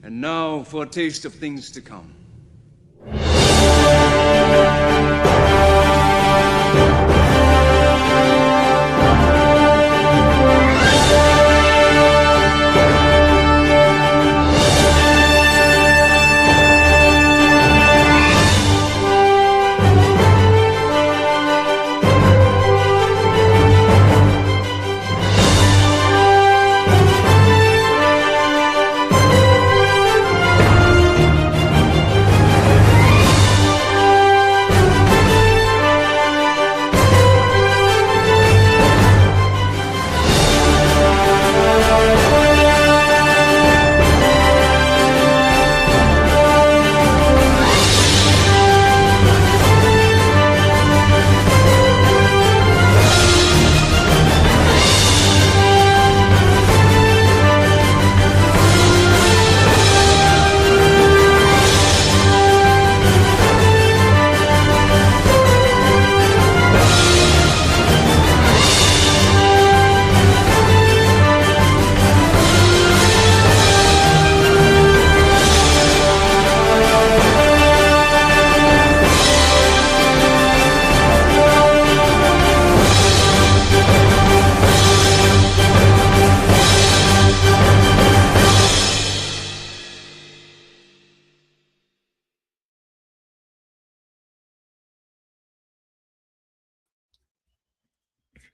And now for a taste of things to come.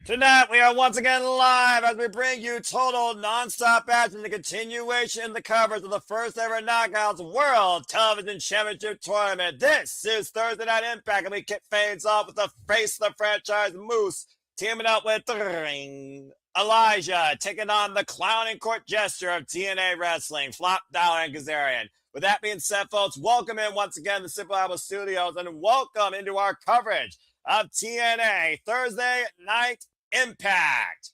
Tonight, we are once again live as we bring you total non-stop action, the continuation in the coverage of the first ever Knockouts World Television Championship Tournament. This is Thursday Night Impact, and we kick things off with the face of the franchise, Moose, teaming up with Elijah, taking on the clown and court gesture of TNA Wrestling, Flop, Dollar, and Kazarian. With that being said, folks, welcome in once again to Simple Apple Studios, and welcome into our coverage of TNA Thursday Night Impact.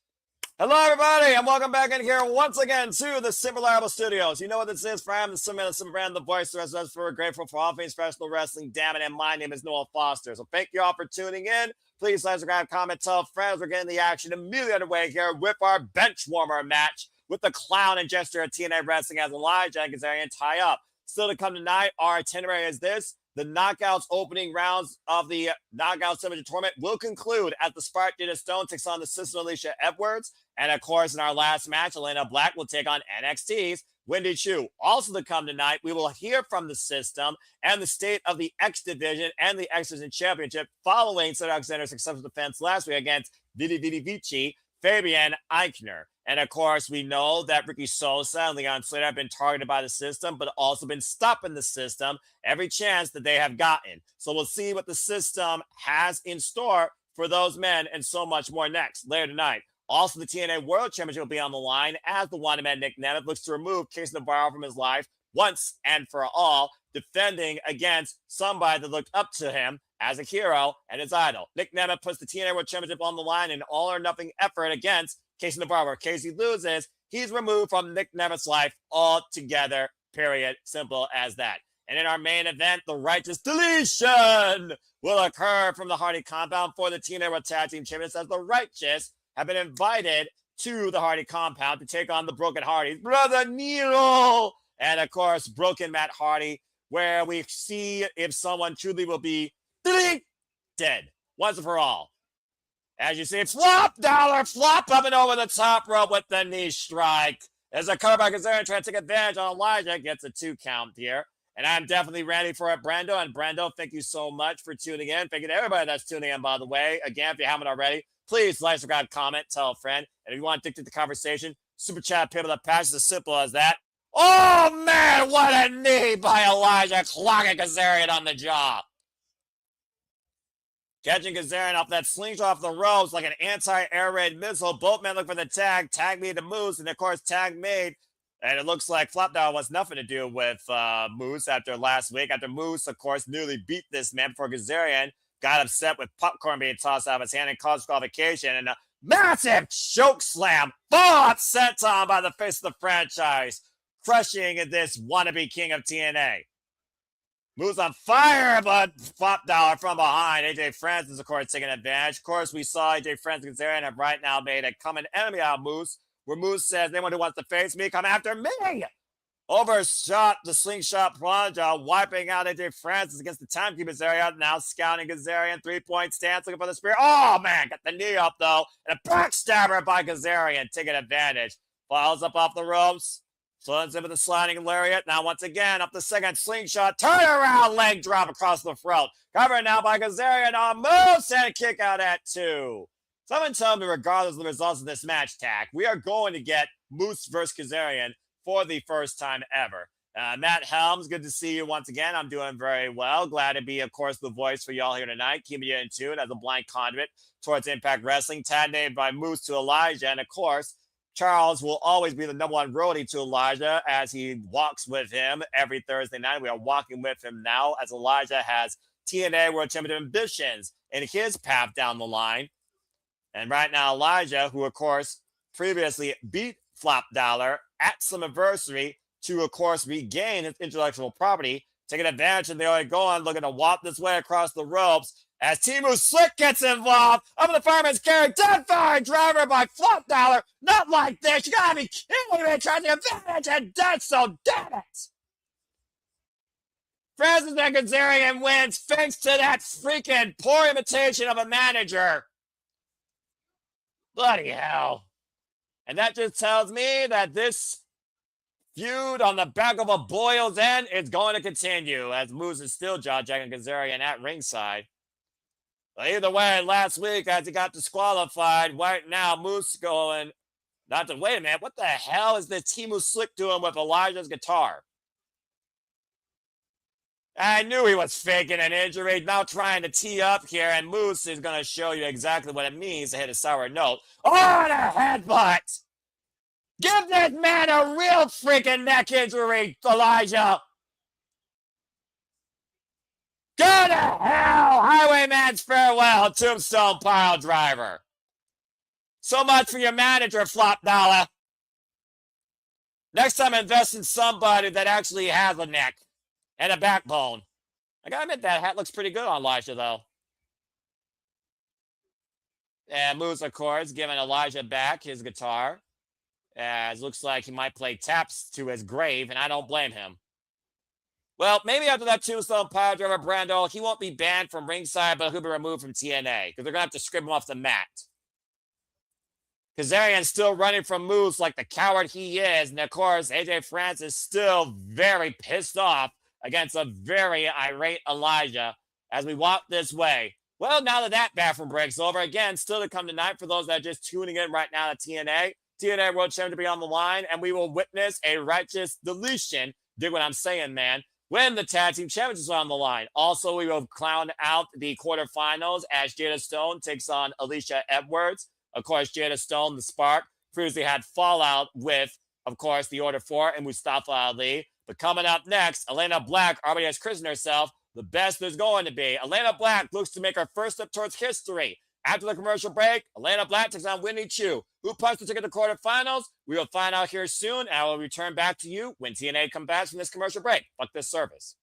Hello, everybody, and welcome back in here once again to the Simple Apple Studios. You know what this is, Fram, the Simple Brand, the voice, the rest of us. We're grateful for all things professional wrestling. Damn it, and my name is Noah Foster. So thank you all for tuning in. Please like, subscribe, comment, tell friends. We're getting the action immediately underway here with our bench warmer match with the clown and gesture of TNA Wrestling as Elijah and Kazarian tie up. Still to come tonight, our itinerary is this. The knockouts opening rounds of the Knockouts Championship Tournament will conclude as the Spark Jada Stone takes on the sister Alisha Edwards. And of course, in our last match, Elayna Black will take on NXT's Wendy Choo. Also to come tonight, we will hear from the system and the state of the X Division and the X Division Championship following Cedric Alexander's successful defense last week against Vidi Vici, Fabian Eichner. And of course, we know that Ricky Sosa and Leon Slater have been targeted by the system, but also been stopping the system every chance that they have gotten. So we'll see what the system has in store for those men and so much more next, later tonight. Also, the TNA World Championship will be on the line as the wanted man Nick Nemeth looks to remove Case Nevarro from his life once and for all, defending against somebody that looked up to him as a hero and his idol. Nick Nemeth puts the TNA World Championship on the line in an all-or-nothing effort against Casey Nevarro. Where Casey loses, he's removed from Nick Nemeth's life altogether, period. Simple as that. And in our main event, the Righteous Deletion will occur from the Hardy compound for the TNA World Tag Team Champions as the Righteous have been invited to the Hardy compound to take on the Broken Hardys, Brother Nero, and of course, Broken Matt Hardy, where we see if someone truly will be dead once and for all. As you see, flop dollar, flop up and over the top rope with the knee strike. As a cover by Kazarian trying to take advantage on Elijah, gets a 2 count here. And I'm definitely ready for it, Brando. And Brando, thank you so much for tuning in. Thank you to everybody that's tuning in, by the way. Again, if you haven't already, please like, subscribe, comment, tell a friend. And if you want to dictate the conversation, super chat, people that pass, as simple as that. Oh, man, what a knee by Elijah, clocking Kazarian on the jaw. Catching Kazarian off that slingshot off the ropes like an anti-air raid missile. Both men look for the tag. Tag made to Moose, and of course, tag made. And it looks like Flopdown wants nothing to do with Moose after last week. After Moose, of course, nearly beat this man before Kazarian got upset with popcorn being tossed out of his hand and caused qualification. And a massive choke slam. Full upset senton by the face of the franchise, crushing this wannabe king of TNA. Moose on fire, but Flop Dollar from behind. AJ Francis, of course, taking advantage. Of course, we saw AJ Francis and Kazarian have right now made a common enemy out of Moose, where Moose says, anyone who wants to face me, come after me. Overshot the slingshot plunge, wiping out AJ Francis against the timekeepers area. Now scouting Kazarian, 3-point stance, looking for the spear. Oh, man, got the knee up, though. And a backstabber by Kazarian, taking advantage. Files up off the ropes. Slams in with the sliding lariat. Now, once again, up the second slingshot. Turn around, leg drop across the throat. Covered now by Kazarian on moves and a kick out at 2. Someone tell me, regardless of the results of this match, Tack, we are going to get Moose versus Kazarian for the first time ever. Matt Helms, good to see you once again. I'm doing very well. Glad to be, of course, the voice for y'all here tonight, keeping you in tune as a blind conduit towards Impact Wrestling, tag named by Moose to Elijah. And, of course, Charles will always be the #1 roadie to Elijah as he walks with him every Thursday night. We are walking with him now as Elijah has TNA World Championship ambitions in his path down the line. And right now, Elijah, who, of course, previously beat Flop Dollar at Slammiversary to, of course, regain his intellectual property, taking advantage of the early going, looking to walk this way across the ropes as Timu Slick gets involved. Up in the fireman's carry, dead fire driver by Flop Dollar. Not like this. You gotta be kidding me. Trying to advantage and does so. Damn it. Francis and Kazarian wins thanks to that freaking poor imitation of a manager. Bloody hell. And that just tells me that this feud on the back of a boil's end is going to continue as Moose is still jaw-jacking Kazarian at ringside. But either way, last week as he got disqualified, right now Moose going, not to wait a minute, what the hell is the Timu Slick doing with Elijah's guitar? I knew he was faking an injury, now trying to tee up here, and Moose is going to show you exactly what it means to hit a sour note. Oh, and a headbutt! Give this man a real freaking neck injury, Elijah! Go to hell! Highwayman's farewell, Tombstone Pile Driver. So much for your manager, Flop Dollar. Next time, invest in somebody that actually has a neck and a backbone. I gotta admit, that hat looks pretty good on Elijah, though. And Moose, of course, giving Elijah back his guitar. As looks like he might play taps to his grave, and I don't blame him. Well, maybe after that Tombstone Pile Driver Brando, he won't be banned from ringside, but he'll be removed from TNA, because they're going to have to strip him off the mat. Kazarian's still running from Moose like the coward he is, and of course, AJ Francis still very pissed off against a very irate Elijah as we walk this way. Well, now that bathroom break's over, again, still to come tonight for those that are just tuning in right now to TNA. TNA World Championship to be on the line, and we will witness a righteous deletion. Dig what I'm saying, man. When the Tag Team Championships are on the line. Also, we will clown out the quarterfinals as Jada Stone takes on Alisha Edwards. Of course, Jada Stone, the Spark, previously had fallout with, of course, the Order 4 and Mustafa Ali. But coming up next, Elayna Black already has christened herself the best there's going to be. Elayna Black looks to make her first step towards history. After the commercial break, Elayna Black takes on Wendy Choo. Who punched the ticket to quarterfinals? We will find out here soon, and I will return back to you when TNA comes back from this commercial break. Fuck this service.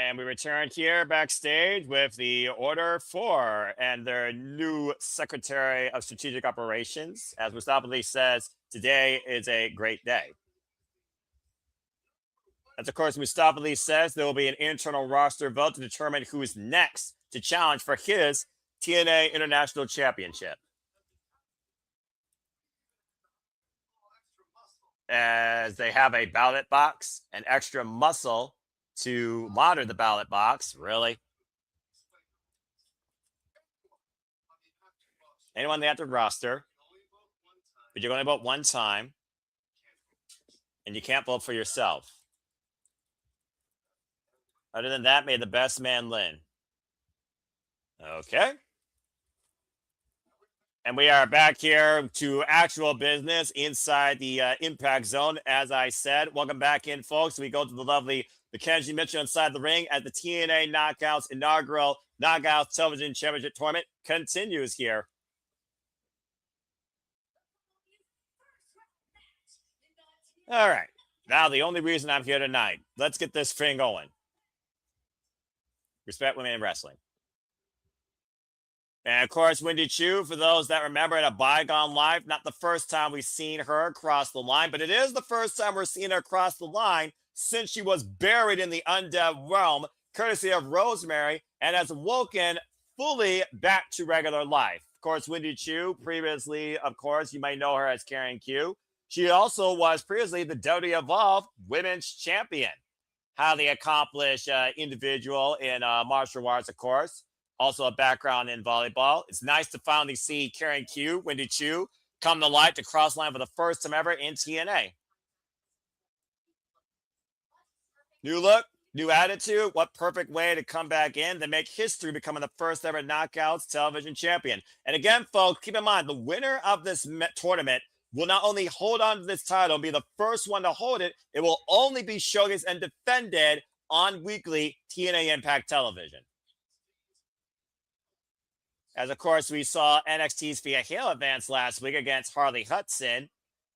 And we return here backstage with the Order 4 and their new Secretary of Strategic Operations. As Mustafa Ali says, today is a great day. As of course Mustafa Ali says, there will be an internal roster vote to determine who is next to challenge for his TNA International Championship. As they have a ballot box, an extra muscle to monitor the ballot box. Really? Anyone on the active roster, but you're going to vote one time, and you can't vote for yourself. Other than that, may the best man win. Okay. And we are back here to actual business inside the Impact Zone. As I said, welcome back in, folks. We go to the lovely Mackenzie Mitchell inside the ring as the TNA Knockouts inaugural Knockouts Television Championship Tournament continues here. All right. Now, the only reason I'm here tonight, let's get this thing going. Respect women in wrestling. And of course, Wendy Choo, for those that remember at a bygone life, not the first time we've seen her cross the line, but it is the first time we're seeing her cross the line since she was buried in the undead realm, courtesy of Rosemary, and has woken fully back to regular life. Of course, Wendy Choo, previously, of course, you might know her as Karen Q. She also was previously the WWE Evolve Women's Champion. Highly accomplished individual in martial arts, of course. Also a background in volleyball. It's nice to finally see Karen Q, Wendy Choo, come to light to cross line for the first time ever in TNA. New look, new attitude. What perfect way to come back in to make history, becoming the first ever Knockouts Television Champion. And again, folks, keep in mind, the winner of this tournament will not only hold on to this title and be the first one to hold it, it will only be showcased and defended on weekly TNA Impact television. As, of course, we saw NXT's Thea Hale advance last week against Harley Hudson.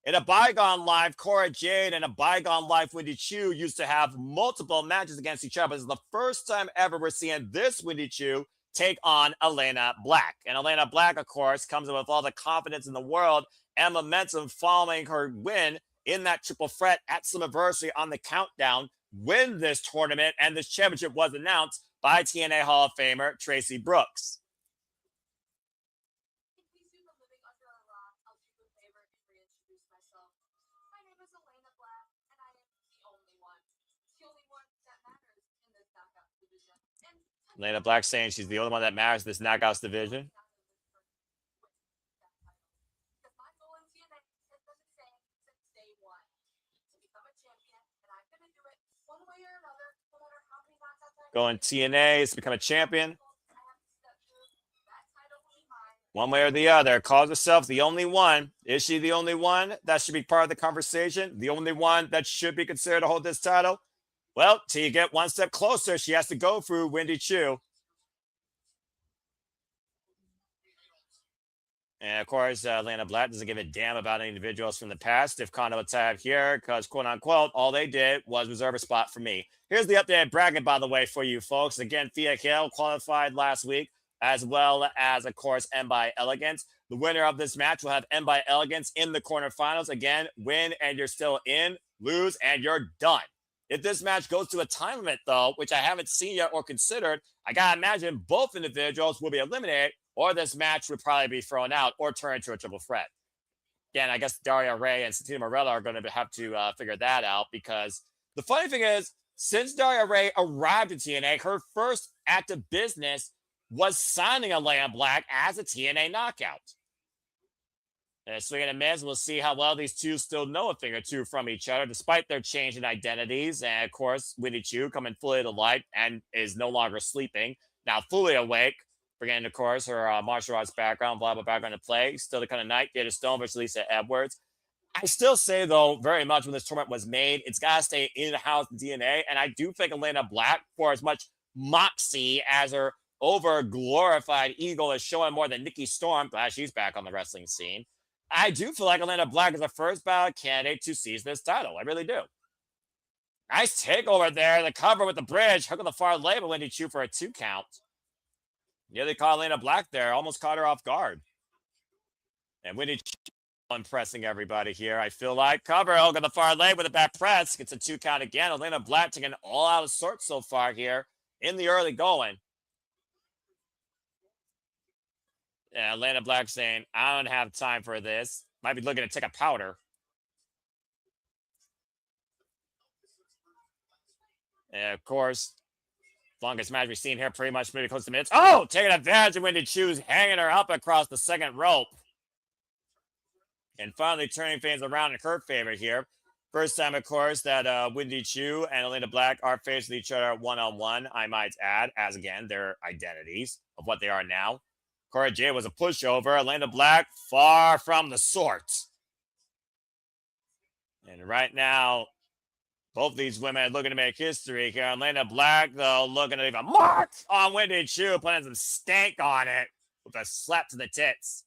In a bygone life, Cora Jade and a bygone life, Wendy Choo used to have multiple matches against each other. This is the first time ever we're seeing this Wendy Choo take on Elayna Black. And Elayna Black, of course, comes in with all the confidence in the world and momentum following her win in that triple threat at Slammiversary on the countdown, win this tournament, and this championship was announced by TNA Hall of Famer Tracy Brooks. Elayna Black saying she's the only one that matters in this Knockouts division. Going TNA to become a champion. One way or the other. Calls herself the only one. Is she the only one that should be part of the conversation? The only one that should be considered to hold this title? Well, till you get one step closer, she has to go through Wendy Choo. And of course, Elayna Black doesn't give a damn about any individuals from the past. If Kondo would tab here, because quote unquote, all they did was reserve a spot for me. Here's the updated bracket, by the way, for you folks. Again, Thea Hale qualified last week, as well as, of course, M by Elegance. The winner of this match will have M by Elegance in the quarterfinals. Again, win and you're still in, lose and you're done. If this match goes to a time limit, though, which I haven't seen yet or considered, I got to imagine both individuals will be eliminated, or this match would probably be thrown out or turned into a triple threat. Again, I guess Daria Ray and Santina Morella are going to have to figure that out, because the funny thing is, since Daria Ray arrived at TNA, her first act of business was signing Elayna Black as a TNA knockout. And swing and a miss, we'll see how well these two still know a thing or two from each other, despite their change in identities. And of course, Wendy Choo coming fully to light and is no longer sleeping, now fully awake, bringing, of course, her martial arts background, blah, blah, background to play. Still the kind of night, Jada Stone versus Lisa Edwards. I still say, though, very much when this tournament was made, it's got to stay in-house DNA. And I do think Elayna Black, for as much moxie as her over-glorified ego is showing more than Nikki Storm, glad she's back on the wrestling scene, I do feel like Elayna Black is the first ballot candidate to seize this title. I really do. Nice takeover there. The cover with the bridge. Hook on the far leg, but Wendy Choo for a 2 count. Yeah, they caught Elayna Black there. Almost caught her off guard. And Wendy Choo impressing everybody here. I feel like cover. Hook on the far leg with a back press. Gets a 2 count again. Elayna Black taking all out of sorts so far here in the early going. Yeah, Elayna Black saying, I don't have time for this. Might be looking to take a powder. And of course, longest match we've seen here, pretty much maybe close to minutes. Oh, taking advantage of Wendy Choo's hanging her up across the second rope. And finally turning things around in her favor here. First time, of course, that Wendy Choo and Elayna Black are facing each other one-on-one, I might add, as again, their identities of what they are now. Jada was a pushover. Elayna Black, far from the sort. And right now, both these women are looking to make history here. Elayna Black, though, looking to leave a mark on Wendy Choo, putting some stank on it with a slap to the tits.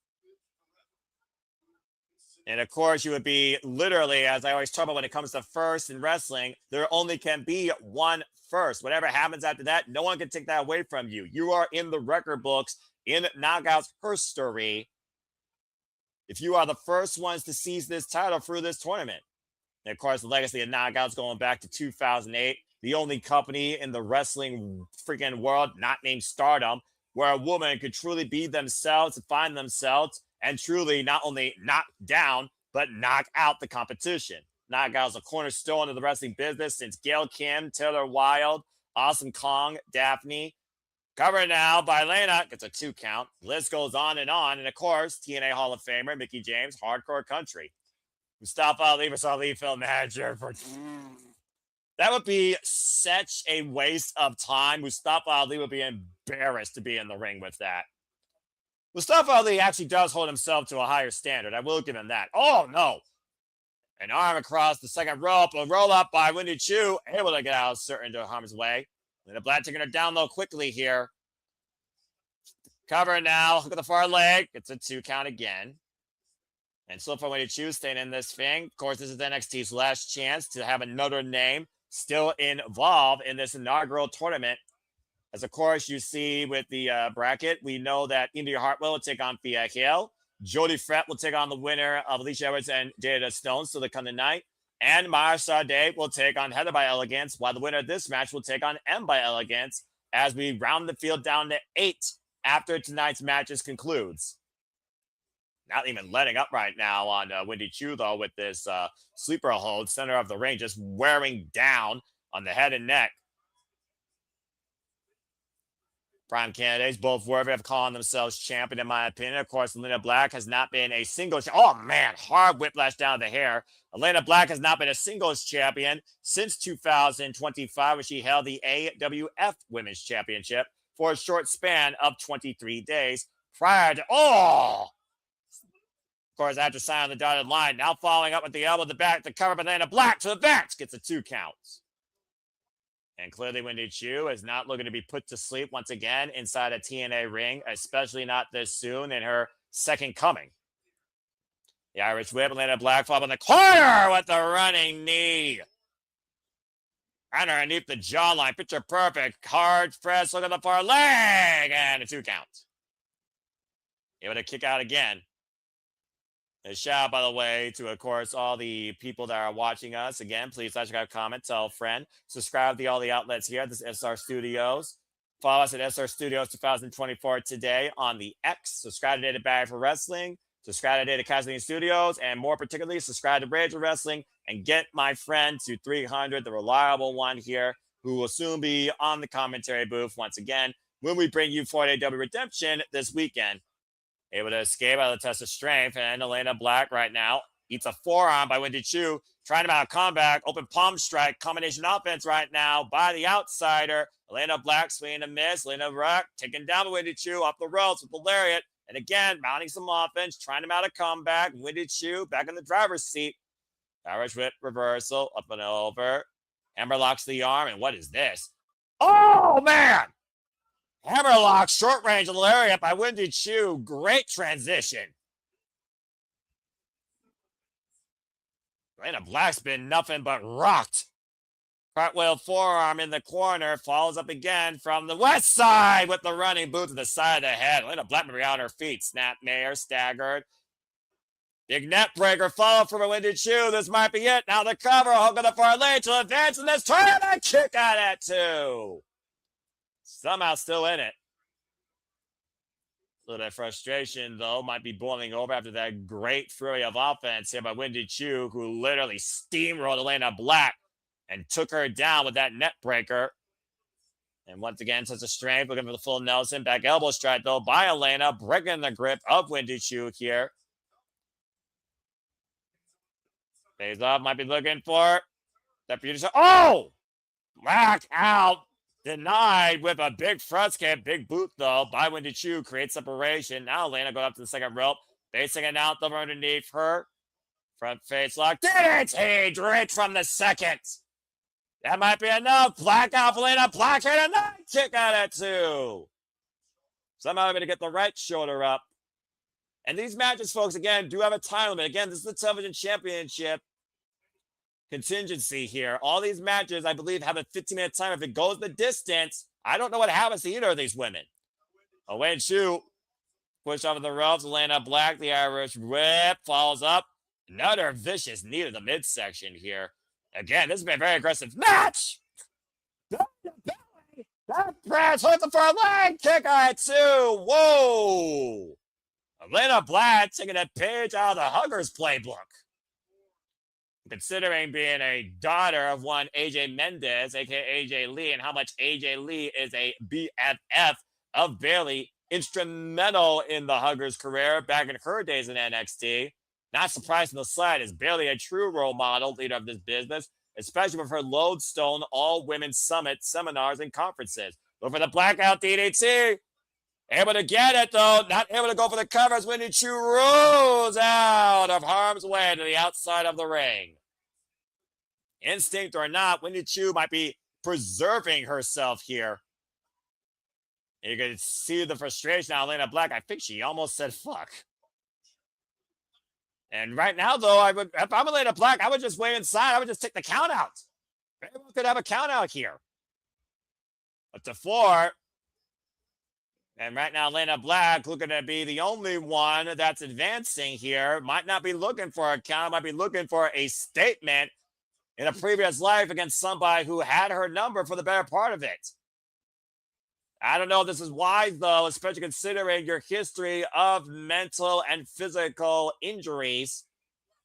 And of course, you would be literally, as I always talk about when it comes to first in wrestling, there only can be one first. Whatever happens after that, no one can take that away from you. You are in the record books in Knockout's history if you are the first ones to seize this title through this tournament. And of course, the legacy of Knockouts going back to 2008, the only company in the wrestling freaking world not named Stardom, where a woman could truly be themselves, find themselves, and truly not only knock down, but knock out the competition. Knockout is a cornerstone of the wrestling business since Gail Kim, Taylor Wilde, Awesome Kong, Daphne. Covered now by Elayna, gets a 2 count. List goes on. And of course, TNA Hall of Famer, Mickie James, Hardcore Country. Mustafa Ali versus Ali film manager for... That would be such a waste of time. Mustafa Ali would be embarrassed to be in the ring with that. Mustafa Ali actually does hold himself to a higher standard. I will give him that. Oh, no. An arm across the second rope. A roll up by Wendy Choo. Able to get out of certain into harm's way. And the Black taking her down low quickly here. Cover now. Look at the far leg. It's a 2 count again. And so far, Wendy Choo staying in this thing. Of course, this is NXT's last chance to have another name still involved in this inaugural tournament. As, of course, you see with the bracket, we know that India Hartwell will take on Thea Hale. Jody Fett will take on the winner of Alisha Edwards and Jada Stone, so they come tonight. And Mara Sade will take on Heather by Elegance, while the winner of this match will take on M by Elegance as we round the field down to 8 after tonight's matches concludes. Not even letting up right now on Wendy Choo, though, with this sleeper hold, center of the ring, just wearing down on the head and neck. Prime candidates, both worthy of calling themselves champion, in my opinion. Of course, Elayna Black has not been a singles... Oh, man, hard whiplash down the hair. Elayna Black has not been a singles champion since 2025, when she held the AWF Women's Championship for a short span of 23 days prior to... Oh! Of course, after signing the dotted line, now following up with the elbow to the back to cover Elayna Black to the back, gets a 2 counts. And clearly Wendy Choo is not looking to be put to sleep once again inside a TNA ring, especially not this soon in her second coming. The Irish whip, Elayna Black followed in the corner with the running knee. And underneath the jawline, picture perfect. Hard press, look at the far leg, and a 2 count. Able to kick out again. A shout out, by the way, to, of course, all the people that are watching us. Again, please like, subscribe, comment, tell a friend. Subscribe to all the outlets here. This is SR Studios. Follow us at SR Studios 2024 today on the X. Subscribe today to Barry for Wrestling. Subscribe today to Kazarian Studios. And more particularly, subscribe to Rage of Wrestling. And get my friend to 300, the reliable one here, who will soon be on the commentary booth once again when we bring you 4AW Redemption this weekend. Able to escape out of the test of strength, and Elayna Black right now eats a forearm by Wendy Choo, trying to mount a comeback, open palm strike, combination offense right now by the outsider. Elayna Black swinging a miss. Elayna Black taking down Wendy Choo off the ropes with the lariat, and again mounting some offense, trying to mount a comeback. Wendy Choo back in the driver's seat. Irish whip reversal, up and over. Hammer locks the arm, and what is this? Oh man! Hammerlock, short range lariat by Wendy Choo. Great transition. Elayna Black's been nothing but rocked. Cartwheel forearm in the corner, follows up again from the west side with the running boot to the side of the head. Elayna Blackman on her feet. Snap Mayor, staggered. Big net breaker, follow from a Wendy Choo. This might be it. Now the cover, hooking the far lane to advance in this tournament. Kick out at 2. Somehow still in it. A little bit of frustration, though, might be boiling over after that great flurry of offense here by Wendy Choo, who literally steamrolled Elayna Black and took her down with that net breaker. And once again, such a strength, looking for the full Nelson. Back elbow strike, though, by Elayna, breaking the grip of Wendy Choo here. Pays off, might be looking for that producer. Oh! Black out. Denied with a big front kick. Big boot, though, by Wendy Choo. Creates separation. Now Elayna going up to the second rope. Facing it out over underneath her. Front face lock. DDT direct from the second. That might be enough. Black out for Elayna Black. And a night kick out at 2. Somehow able to get the right shoulder up. And these matches, folks, again, do have a time limit. Again, this is the television championship contingency here. All these matches, I believe, have a 15-minute time. If it goes the distance, I don't know what happens to either of these women. Away Choo. Push off of the ropes. Elayna Black, the Irish whip, follows up. Another vicious knee to the midsection here. Again, this has been a very aggressive match. That press hooking for a leg kick at 2. Whoa. Elayna Black taking a page out of the Huggers playbook. Considering being a daughter of one AJ Mendez, aka AJ Lee, and how much AJ Lee is a BFF of Bayley, instrumental in the Huggers' career back in her days in NXT. Not surprising the slide, is Bayley a true role model, leader of this business, especially with her Lodestone all-women summit seminars and conferences. Look for the blackout DDT. Able to get it, though. Not able to go for the covers. Wendy Choo rolls out of harm's way to the outside of the ring. Instinct or not, Wendy Choo might be preserving herself here. And you can see the frustration out of Elayna Black. I think she almost said fuck. And right now, though, if I'm Elayna Black, I would just wait inside. I would just take the count out. Everyone could have a count out here. But to 4. And right now, Elayna Black looking to be the only one that's advancing here. Might not be looking for a count. Might be looking for a statement in a previous life against somebody who had her number for the better part of it. I don't know if this is wise, though, especially considering your history of mental and physical injuries.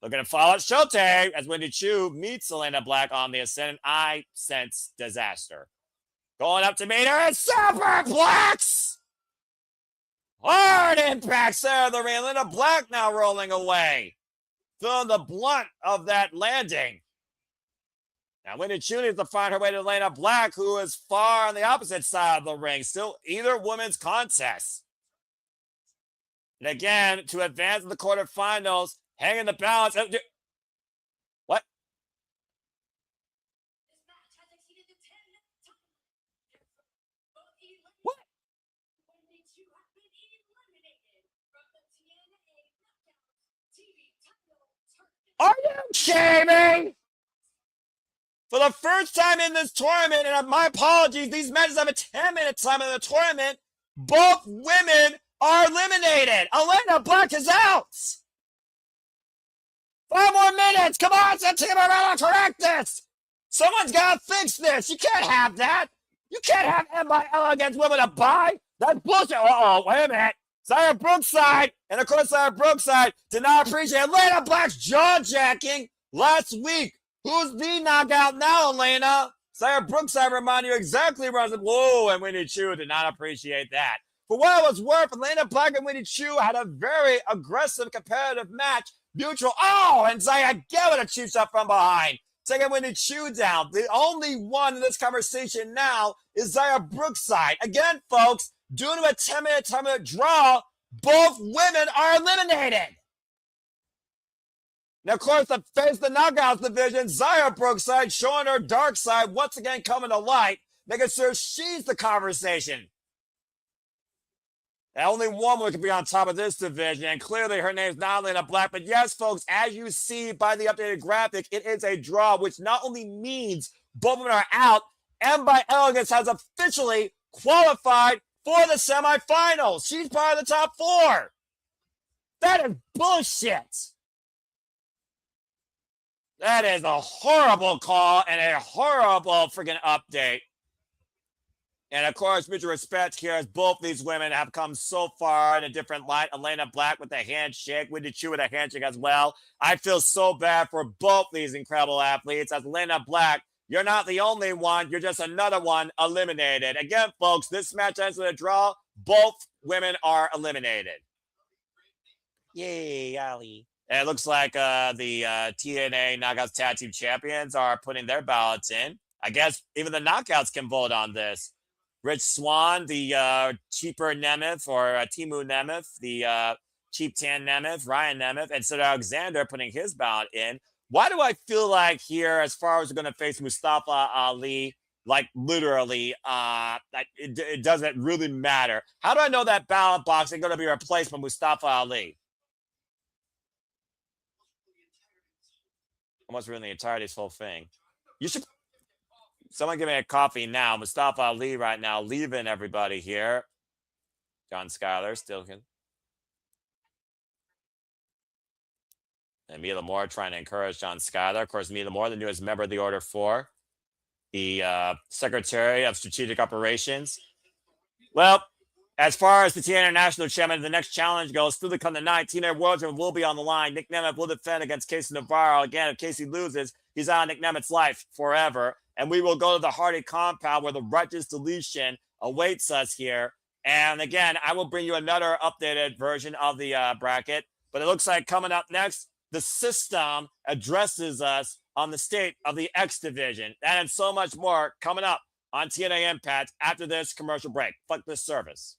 Looking to follow Showtime as Wendy Choo meets Elayna Black on the ascent. I sense disaster. Going up to meet her and superplex! Hard impacts there of the ring. Elayna Black now rolling away. Feeling the blunt of that landing. Now Wendy Choo needs to find her way to Elayna Black, who is far on the opposite side of the ring. Still either women's contest. And again, to advance to the quarterfinals, hanging the balance. What? What? Are you kidding me? For the first time in this tournament, and my apologies, these matches have a 10-minute time in the tournament. Both women are eliminated. Elayna Black is out. 5 more minutes. Come on, team around to correct this. Someone's got to fix this. You can't have that. You can't have M by L against women to buy. That's bullshit. Uh-oh, wait a minute. Xia Brookside, and of course Xia Brookside did not appreciate Elayna Black's jaw-jacking last week. Who's the knockout now, Elayna? Xia Brookside remind you exactly where I was. Whoa, and Wendy Choo did not appreciate that. For what it was worth, Elayna Black and Wendy Choo had a very aggressive, competitive match. Mutual. Oh, and Xia get with a cheap shot from behind. Taking Wendy Choo down. The only one in this conversation now is Xia Brookside. Again, folks, due to a 10-minute time limit draw, both women are eliminated. Now, of course, the face the knockouts division, Xia Brookside showing her dark side once again coming to light, making sure she's the conversation. And only one woman can be on top of this division, and clearly her name is not Elayna Black. But yes, folks, as you see by the updated graphic, it is a draw, which not only means both women are out, and by Elegance has officially qualified for the semifinals. She's part of the top 4. That is bullshit. That is a horrible call and a horrible freaking update. And of course, mutual respect here as both these women have come so far in a different light. Elayna Black with a handshake, Wendy Choo with a handshake as well. I feel so bad for both these incredible athletes. As Elayna Black, you're not the only one. You're just another one eliminated. Again, folks, this match ends with a draw. Both women are eliminated. Yay, Ali. And it looks like the TNA Knockouts Tag Team Champions are putting their ballots in. I guess even the Knockouts can vote on this. Rich Swan, the cheaper Nemeth, or Timu Nemeth, the cheap tan Nemeth, Ryan Nemeth, and Sid Alexander putting his ballot in. Why do I feel like here, as far as we're going to face Mustafa Ali, like literally, it doesn't really matter? How do I know that ballot box is going to be replaced by Mustafa Ali? Almost ruined the entirety of this whole thing. You should... Someone give me a coffee now. Mustafa Ali right now leaving everybody here. John Schuyler still can. And Mila Moore trying to encourage John Schuyler. Of course, Mila Moore, the newest member of the Order 4. The Secretary of Strategic Operations. Well, as far as the TNA International Chairman, the next challenge goes through the coming night. TNA World Tour will be on the line. Nick Nemeth will defend against Casey Nevarro. Again, if Casey loses, he's out of Nick Nemeth's life forever. And we will go to the Hardy compound where the righteous deletion awaits us here. And again, I will bring you another updated version of the bracket. But it looks like coming up next, the system addresses us on the state of the X division. That and so much more coming up on TNA Impact after this commercial break. Fuck this service.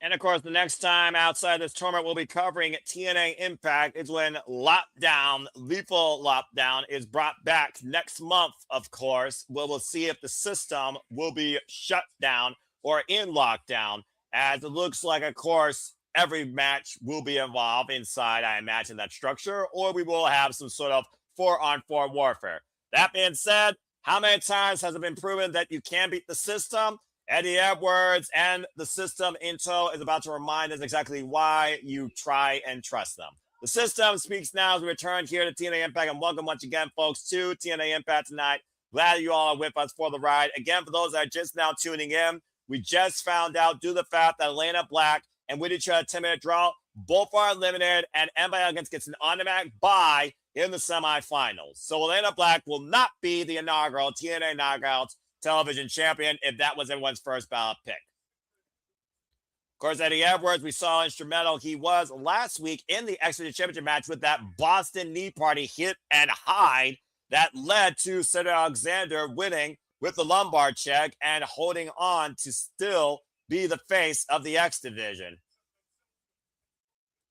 And of course, the next time outside this tournament we'll be covering TNA Impact is when Lockdown, Lethal Lockdown, is brought back next month, of course. We'll see if the system will be shut down or in lockdown, as it looks like, of course, every match will be involved inside, I imagine, that structure, or we will have some sort of 4-on-4 warfare. That being said, how many times has it been proven that you can beat the system? Eddie Edwards and the system Intel is about to remind us exactly why you try and trust them. The system speaks now as we return here to TNA Impact, and welcome once again, folks, to TNA Impact tonight. Glad you all are with us for the ride. Again, for those that are just now tuning in, we just found out due to the fact that Elayna Black and Wendy Choo 10-minute draw, both are eliminated, and Emma Elkins gets an automatic bye in the semifinals. So Elayna Black will not be the inaugural TNA Knockouts television champion if that was everyone's first ballot pick. Of course, Eddie Edwards, we saw instrumental. He was last week in the X Division Championship match with that Boston knee party hit and hide that led to Cedric Alexander winning with the lumbar check and holding on to still be the face of the X Division.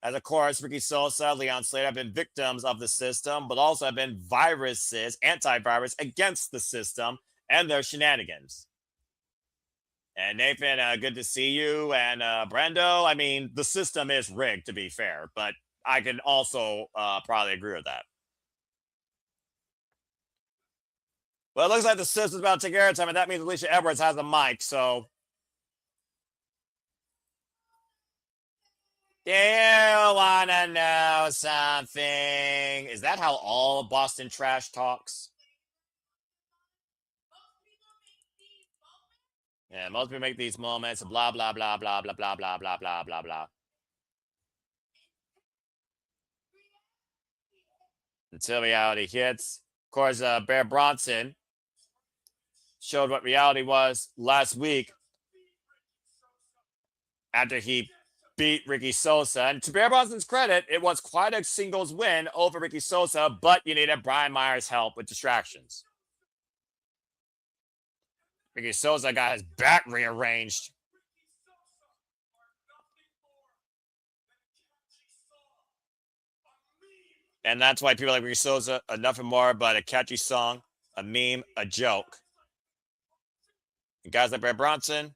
As of course, Ricky Sosa, Leon Slater have been victims of the system, but also have been viruses, antivirus against the system and their shenanigans. And Nathan, good to see you. And Brendo, I mean, the system is rigged, to be fair, but I can also probably agree with that. Well, it looks like the system's about to take airtime, and that means Alisha Edwards has a mic, so. Do you want to know something? Is that how all Boston trash talks? Yeah, most people make these moments, blah, blah, blah, blah, blah, blah, blah, blah, blah, blah, blah. Until reality hits. Of course, Bear Bronson showed what reality was last week after he beat Ricky Sosa. And to Bear Bronson's credit, it was quite a singles win over Ricky Sosa, but you needed Brian Myers' help with distractions. Ricky Sosa got his back rearranged. And that's why people like Ricky Sosa are nothing more but a catchy song, a meme, a joke. And guys like Bear Bronson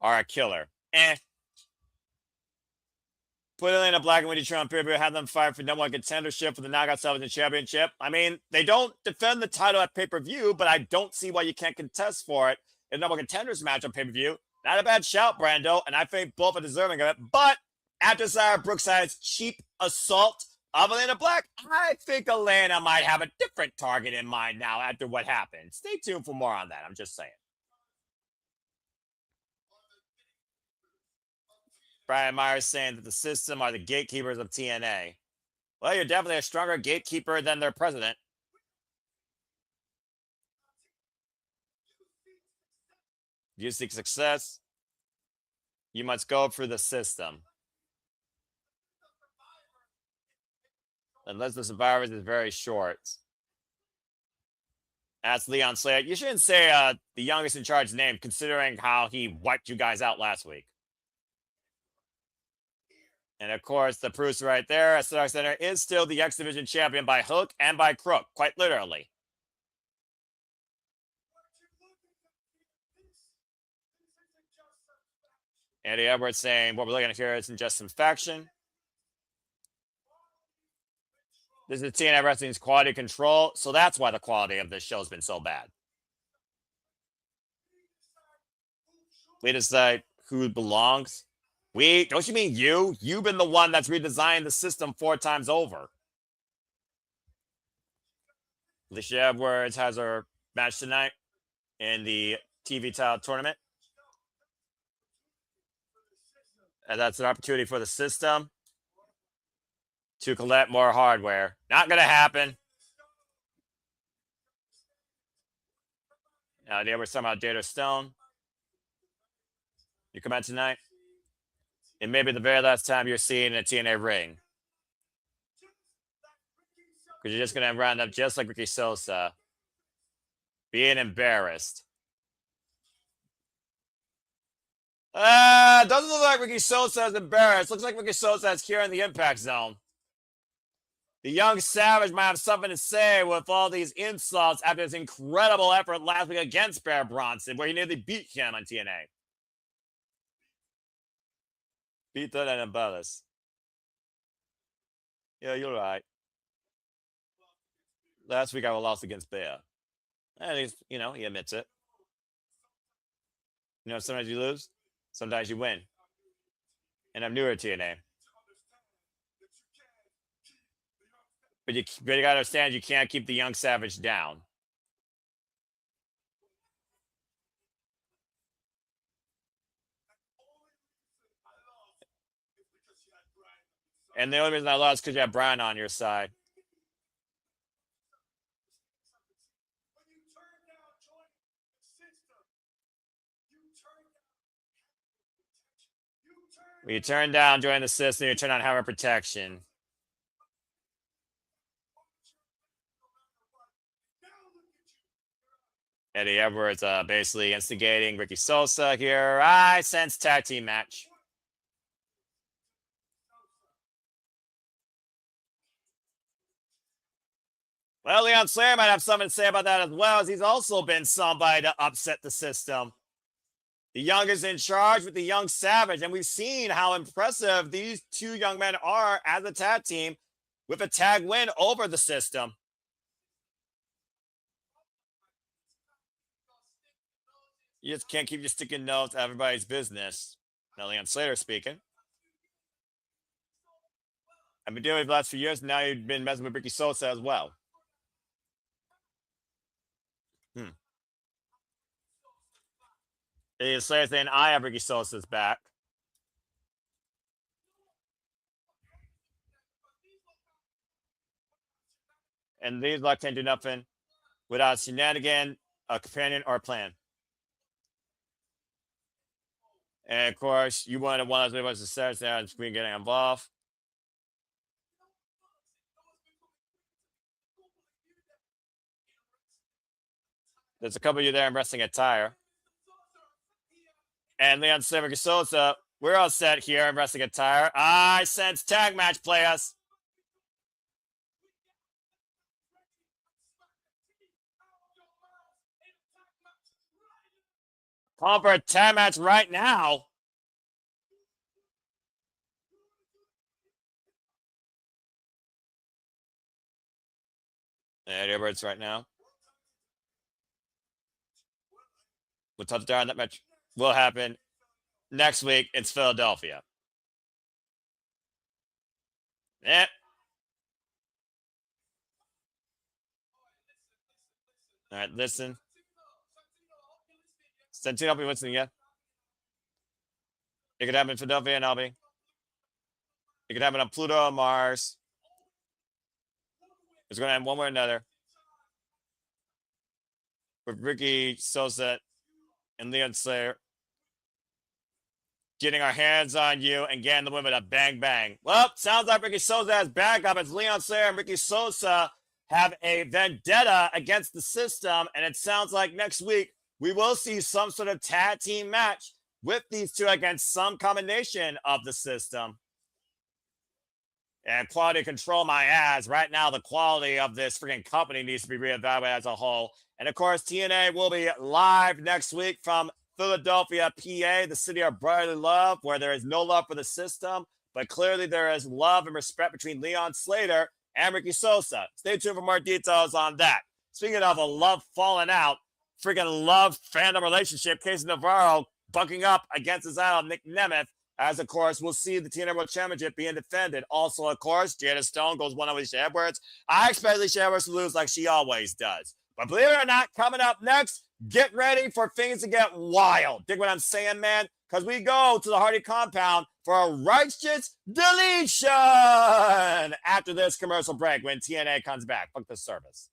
are a killer. Put Elayna Black and Wendy Choo on pay-per-view, have them fight for number one contendership for the Knockout Television Championship. I mean, they don't defend the title at pay-per-view, but I don't see why you can't contest for it in a number one contenders match on pay-per-view. Not a bad shout, Brando, and I think both are deserving of it. But after Sarah Brookside's cheap assault of Elayna Black, I think Elayna might have a different target in mind now after what happened. Stay tuned for more on that. I'm just saying. Brian Myers saying that the system are the gatekeepers of TNA. Well, you're definitely a stronger gatekeeper than their president. You seek success, you must go through the system. Unless the survivors is very short. That's Leon Slater. You shouldn't say the youngest in charge's name, considering how he wiped you guys out last week. And of course, the proof's right there. Cedric Center is still the X Division champion by hook and by crook, quite literally. Eddie Edwards saying what we're looking at here isn't just some faction. This is TNA Wrestling's quality control, so that's why the quality of this show has been so bad. We decide who belongs. We, don't you mean you? You've been the one that's redesigned the system 4 times over. Alisha Edwards has her match tonight in the TV title tournament. And that's an opportunity for the system to collect more hardware. Not going to happen. Now, they were somehow Jada Stone. You come out tonight. It may be the very last time you're seeing a TNA ring. Because you're just going to round up just like Ricky Sosa. Being embarrassed. Doesn't look like Ricky Sosa is embarrassed. Looks like Ricky Sosa is here in the Impact Zone. The young Savage might have something to say with all these insults after his incredible effort last week against Bear Bronson, where he nearly beat him on TNA. Beat that and embarrassed. Yeah, you're right. Last week I lost against Bear. At least, you know, he admits it. You know, sometimes you lose, sometimes you win. And I'm newer to TNA. But you gotta understand, you can't keep the young Savage down. And the only reason I lost is because you have Brian on your side. When you turn down joining the system, you turn on having protection. Eddie Edwards basically instigating Ricky Sosa here. I sense tag team match. Well, Leon Slayer might have something to say about that as well, as he's also been somebody to upset the system. The young is in charge with the young Savage, and we've seen how impressive these two young men are as a tag team with a tag win over the system. You just can't keep your sticking nose to everybody's business. Now, Leon Slater speaking. I've been dealing with the last few years, and now you've been messing with Ricky Sosa as well. Leon Slater saying, I have Ricky Sosa's back. And these lot can't do nothing without a shenanigan, a companion, or a plan. And of course, you wanted one of those members to start there and screen getting involved. There's a couple of you there in wrestling attire. And Leon Ricky Sosa, we're all set here in wrestling attire. I sense tag match players. Call for a tag match right now. And Edwards right now. We'll touch down that match will happen next week. It's Philadelphia. Yeah. All right, listen. Santino, I'll be listening, yeah. It could happen in Philadelphia and Albany. It could happen on Pluto or Mars. It's going to happen one way or another. With Ricky Sosa and Leon Slayer getting our hands on you and getting the women a bang bang. Well, sounds like Ricky Sosa has backup as Leon Slayer and Ricky Sosa have a vendetta against the system. And it sounds like next week we will see some sort of tag team match with these two against some combination of the system. And quality control my ass. Right now, the quality of this freaking company needs to be reevaluated as a whole. And of course, TNA will be live next week from Philadelphia, PA, the city of brotherly love, where there is no love for the system, but clearly there is love and respect between Leon Slater and Ricky Sosa. Stay tuned for more details on that. Speaking of a love falling out, freaking love fandom relationship, Casey Nevarro bucking up against his idol, Nick Nemeth, as, of course, we'll see the TNA World Championship being defended. Also, of course, Jada Stone goes one on with Alisha Edwards. I expect Alisha Edwards to lose like she always does. But believe it or not, coming up next, get ready for things to get wild. Dig what I'm saying, man? Because we go to the Hardy compound for a righteous deletion after this commercial break when TNA comes back. Fuck the service.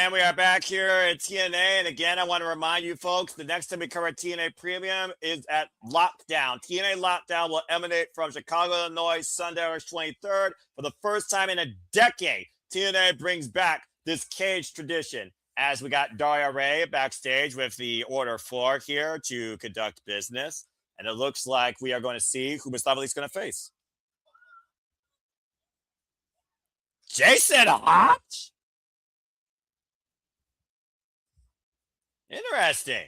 And we are back here at TNA. And again, I want to remind you folks, the next time we cover TNA Premium is at Lockdown. TNA Lockdown will emanate from Chicago, Illinois, Sunday, August 23rd. For the first time in a decade, TNA brings back this cage tradition. As we got Daria Ray backstage with the Order 4 here to conduct business. And it looks like we are going to see who Mustafa Ali's going to face. Jason Hotch? Interesting.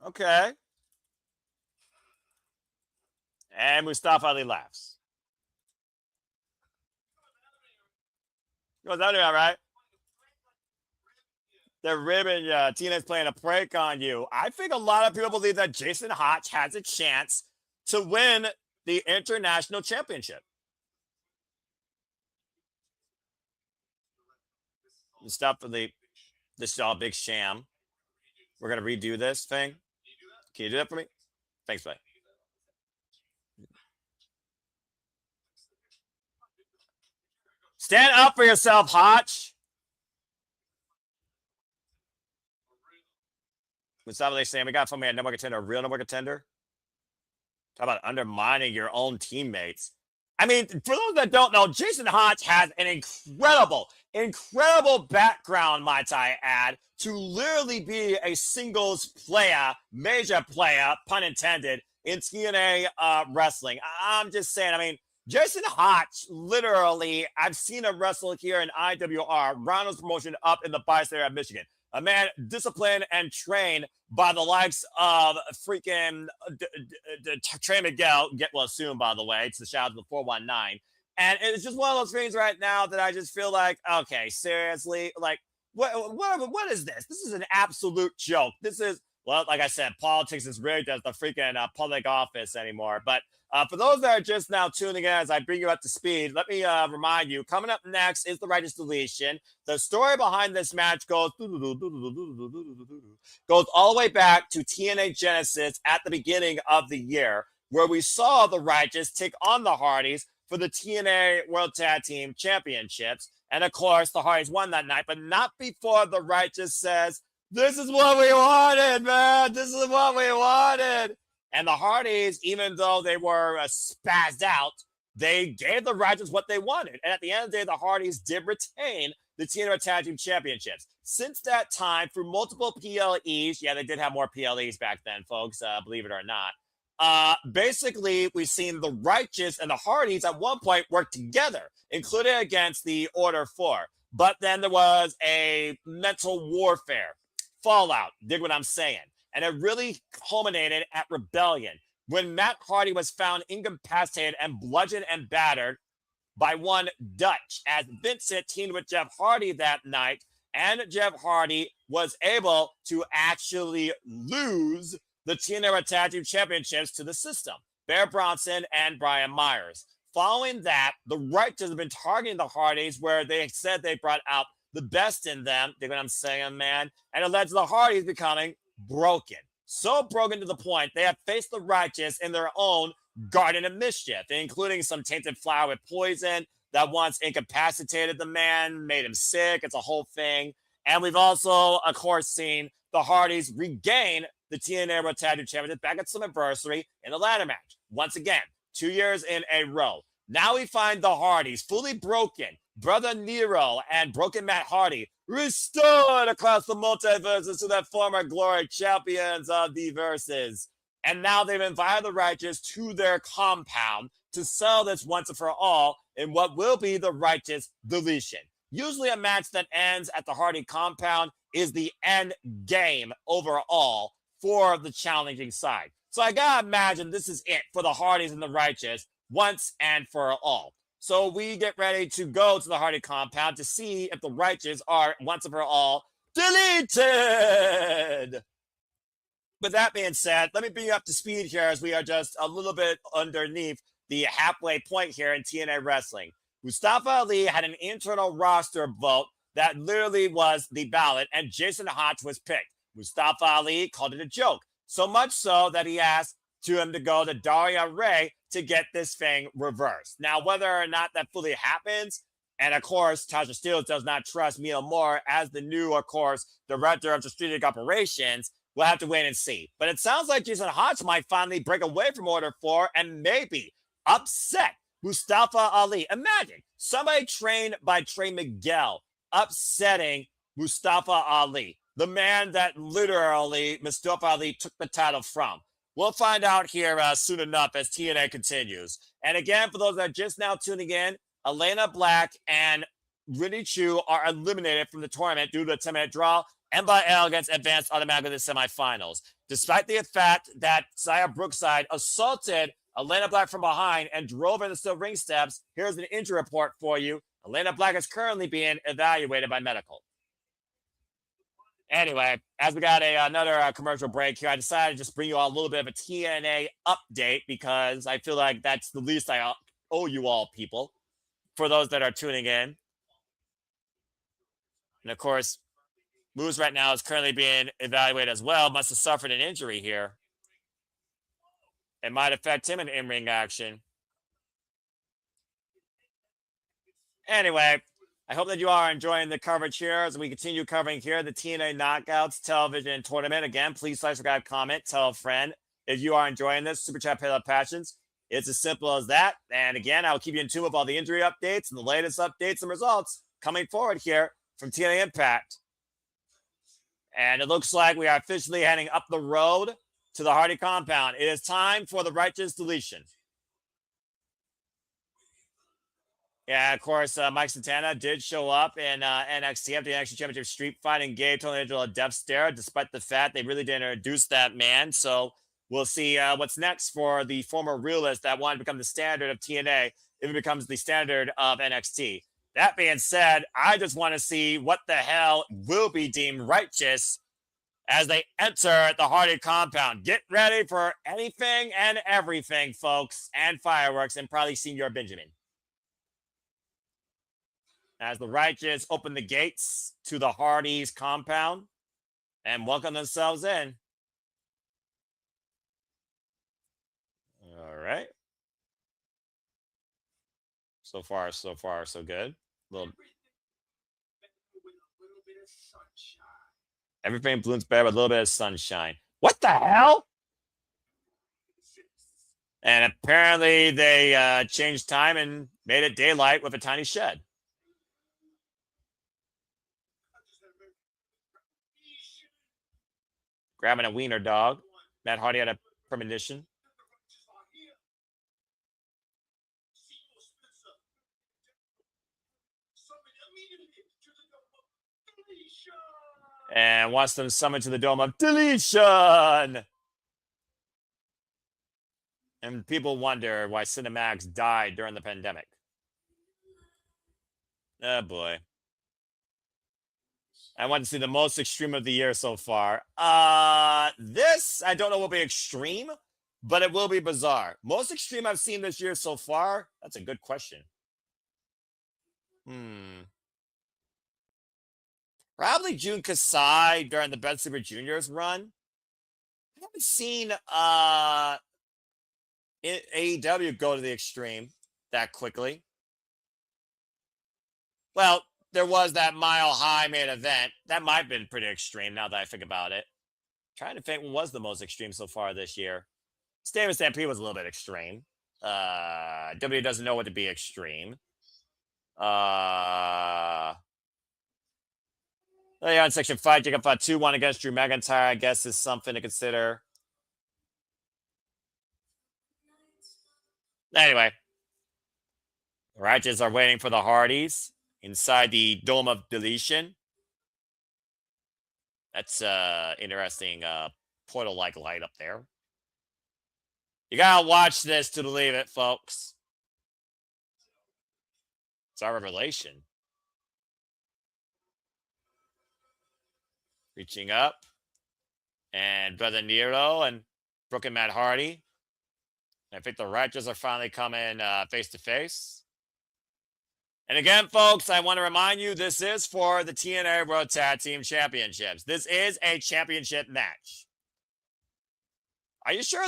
Okay. And Mustafa Ali laughs. Goes out there, all right? They're ribbing you. Tina's playing a prank on you. I think a lot of people believe that Jason Hotch has a chance to win the International Championship. Mustafa Ali. This is all a big sham. We're going to redo this thing. Can you do that for me? Thanks, buddy. Stand up for yourself, Hotch. Mustafa Ali saying, we got from me a number contender, a real number contender. Talk about undermining your own teammates. I mean, for those that don't know, Jason Hotch has an incredible background, might I add, to literally be a singles player, major player, pun intended, in TNA wrestling. I'm just saying, I mean, Jason Hotch, literally, I've seen him wrestle here in IWR, Ronald's promotion up in the bi-state of Michigan. A man disciplined and trained by the likes of freaking Trey Miguel, get well soon, by the way. It's the shout out to the 419. And it's just one of those things right now that I just feel like, okay, seriously, like, what is this? This is an absolute joke. This is, well, like I said, politics is rigged as the freaking public office anymore. But for those that are just now tuning in as I bring you up to speed, let me remind you, coming up next is the Righteous Deletion. The story behind this match goes all the way back to TNA Genesis at the beginning of the year, where we saw the Righteous take on the Hardys for the TNA World Tag Team Championships. And of course, the Hardys won that night, but not before the Righteous says, this is what we wanted, man. This is what we wanted. And the Hardys, even though they were spazzed out, they gave the Righteous what they wanted. And at the end of the day, the Hardys did retain the TNA Tag Team Championships. Since that time, through multiple PLEs, yeah, they did have more PLEs back then, folks, believe it or not. Basically, we've seen the Righteous and the Hardys at one point work together, including against the Order 4. But then there was a mental warfare, fallout, dig what I'm saying. And it really culminated at Rebellion, when Matt Hardy was found incapacitated and bludgeoned and battered by one Dutch, as Vincent teamed with Jeff Hardy that night, and Jeff Hardy was able to actually lose the TNA Tag Team Championships to the system, Bear Bronson and Brian Myers. Following that, the Righteous have been targeting the Hardys, where they said they brought out the best in them, dig what I'm saying, man, and it led to the Hardys becoming broken. So broken to the point they have faced the Righteous in their own Garden of Mischief, including some tainted flower with poison that once incapacitated the man, made him sick. It's a whole thing. And we've also, of course, seen the Hardys regain the TNA World Tag Team Championship back at Slammiversary in the ladder match. Once again, 2 years in a row. Now we find the Hardys fully broken. Brother Nero and Broken Matt Hardy restored across the multiverses to their former glory, champions of the verses. And now they've invited the Righteous to their compound to sell this once and for all in what will be the Righteous Deletion. Usually a match that ends at the Hardy compound is the end game overall for the challenging side. So I gotta imagine this is it for the Hardys and the Righteous once and for all. So we get ready to go to the Hardy compound to see if the Righteous are once and for all deleted. With that being said, let me bring you up to speed here as we are just a little bit underneath the halfway point here in TNA Wrestling. Mustafa Ali had an internal roster vote that literally was the ballot, and Jason Hotch was picked. Mustafa Ali called it a joke, so much so that he asked him to go to Daria Ray to get this thing reversed. Now, whether or not that fully happens, And of course, Tasha Steelz does not trust Mia Moore as the new, of course, director of strategic operations. We'll have to wait and see. But it sounds like Jason Hodge might finally break away from Order 4 and maybe upset Mustafa Ali. Imagine somebody trained by Trey Miguel upsetting Mustafa Ali, the man that literally Mustafa Ali took the title from. We'll find out here soon enough as TNA continues. And again, for those that are just now tuning in, Elayna Black and Choo are eliminated from the tournament due to a 10-minute draw and by elegance advanced automatically to the semifinals. Despite the fact that Xia Brookside assaulted Elayna Black from behind and drove her to the ring steps, here's an injury report for you. Elayna Black is currently being evaluated by medical. Anyway, as we got another commercial break here, I decided to just bring you all a little bit of a TNA update because I feel like that's the least I owe you all people for those that are tuning in. And of course, Moose right now is currently being evaluated as well. Must have suffered an injury here. It might affect him in in-ring action. Anyway, I hope that you are enjoying the coverage here as we continue covering here the TNA Knockouts television tournament. Again, please like, subscribe, comment, tell a friend if you are enjoying this. Super Chat, Pay Love Passions. It's as simple as that. And again, I'll keep you in tune with all the injury updates and the latest updates and results coming forward here from TNA Impact. And it looks like we are officially heading up the road to the Hardy compound. It is time for the righteous deletion. Yeah, of course, Mike Santana did show up in NXT after the NXT Championship Street Fight and gave Tony Angelo a death stare, despite the fact they really didn't introduce that man. So we'll see what's next for the former realist that wanted to become the standard of TNA if it becomes the standard of NXT. That being said, I just want to see what the hell will be deemed righteous as they enter the Hardy compound. Get ready for anything and everything, folks, and fireworks, and probably Senior Benjamin. As the righteous open the gates to the Hardy's compound and welcome themselves in. All right. So far, so good. Everything blooms better with a little bit of sunshine. What the hell? And apparently they changed time and made it daylight with a tiny shed. Grabbing a wiener dog. Matt Hardy had a premonition. And wants them summoned to the dome of deletion. And people wonder why Cinemax died during the pandemic. Oh boy. I want to see the most extreme of the year so far. This, I don't know, will be extreme, but it will be bizarre. Most extreme I've seen this year so far? That's a good question. Probably Jun Kasai during the Best Super Juniors run. I haven't seen AEW go to the extreme that quickly. Well, there was that Mile High main event. That might have been pretty extreme now that I think about it. Trying to think what was the most extreme so far this year. Statement Stampede was a little bit extreme. W doesn't know what to be extreme. Yeah, in Section 5, Jacob fought 2-1 against Drew McIntyre, I guess is something to consider. Anyway. Righteous are waiting for the Hardys inside the Dome of Deletion. That's interesting portal-like light up there. You gotta watch this to believe it, folks. It's our revelation. Reaching up. And Brother Nero and Brooke and Matt Hardy. I think the Righteous are finally coming face to face. And again, folks, I want to remind you, this is for the TNA World Tag Team Championships. This is a championship match. Are you sure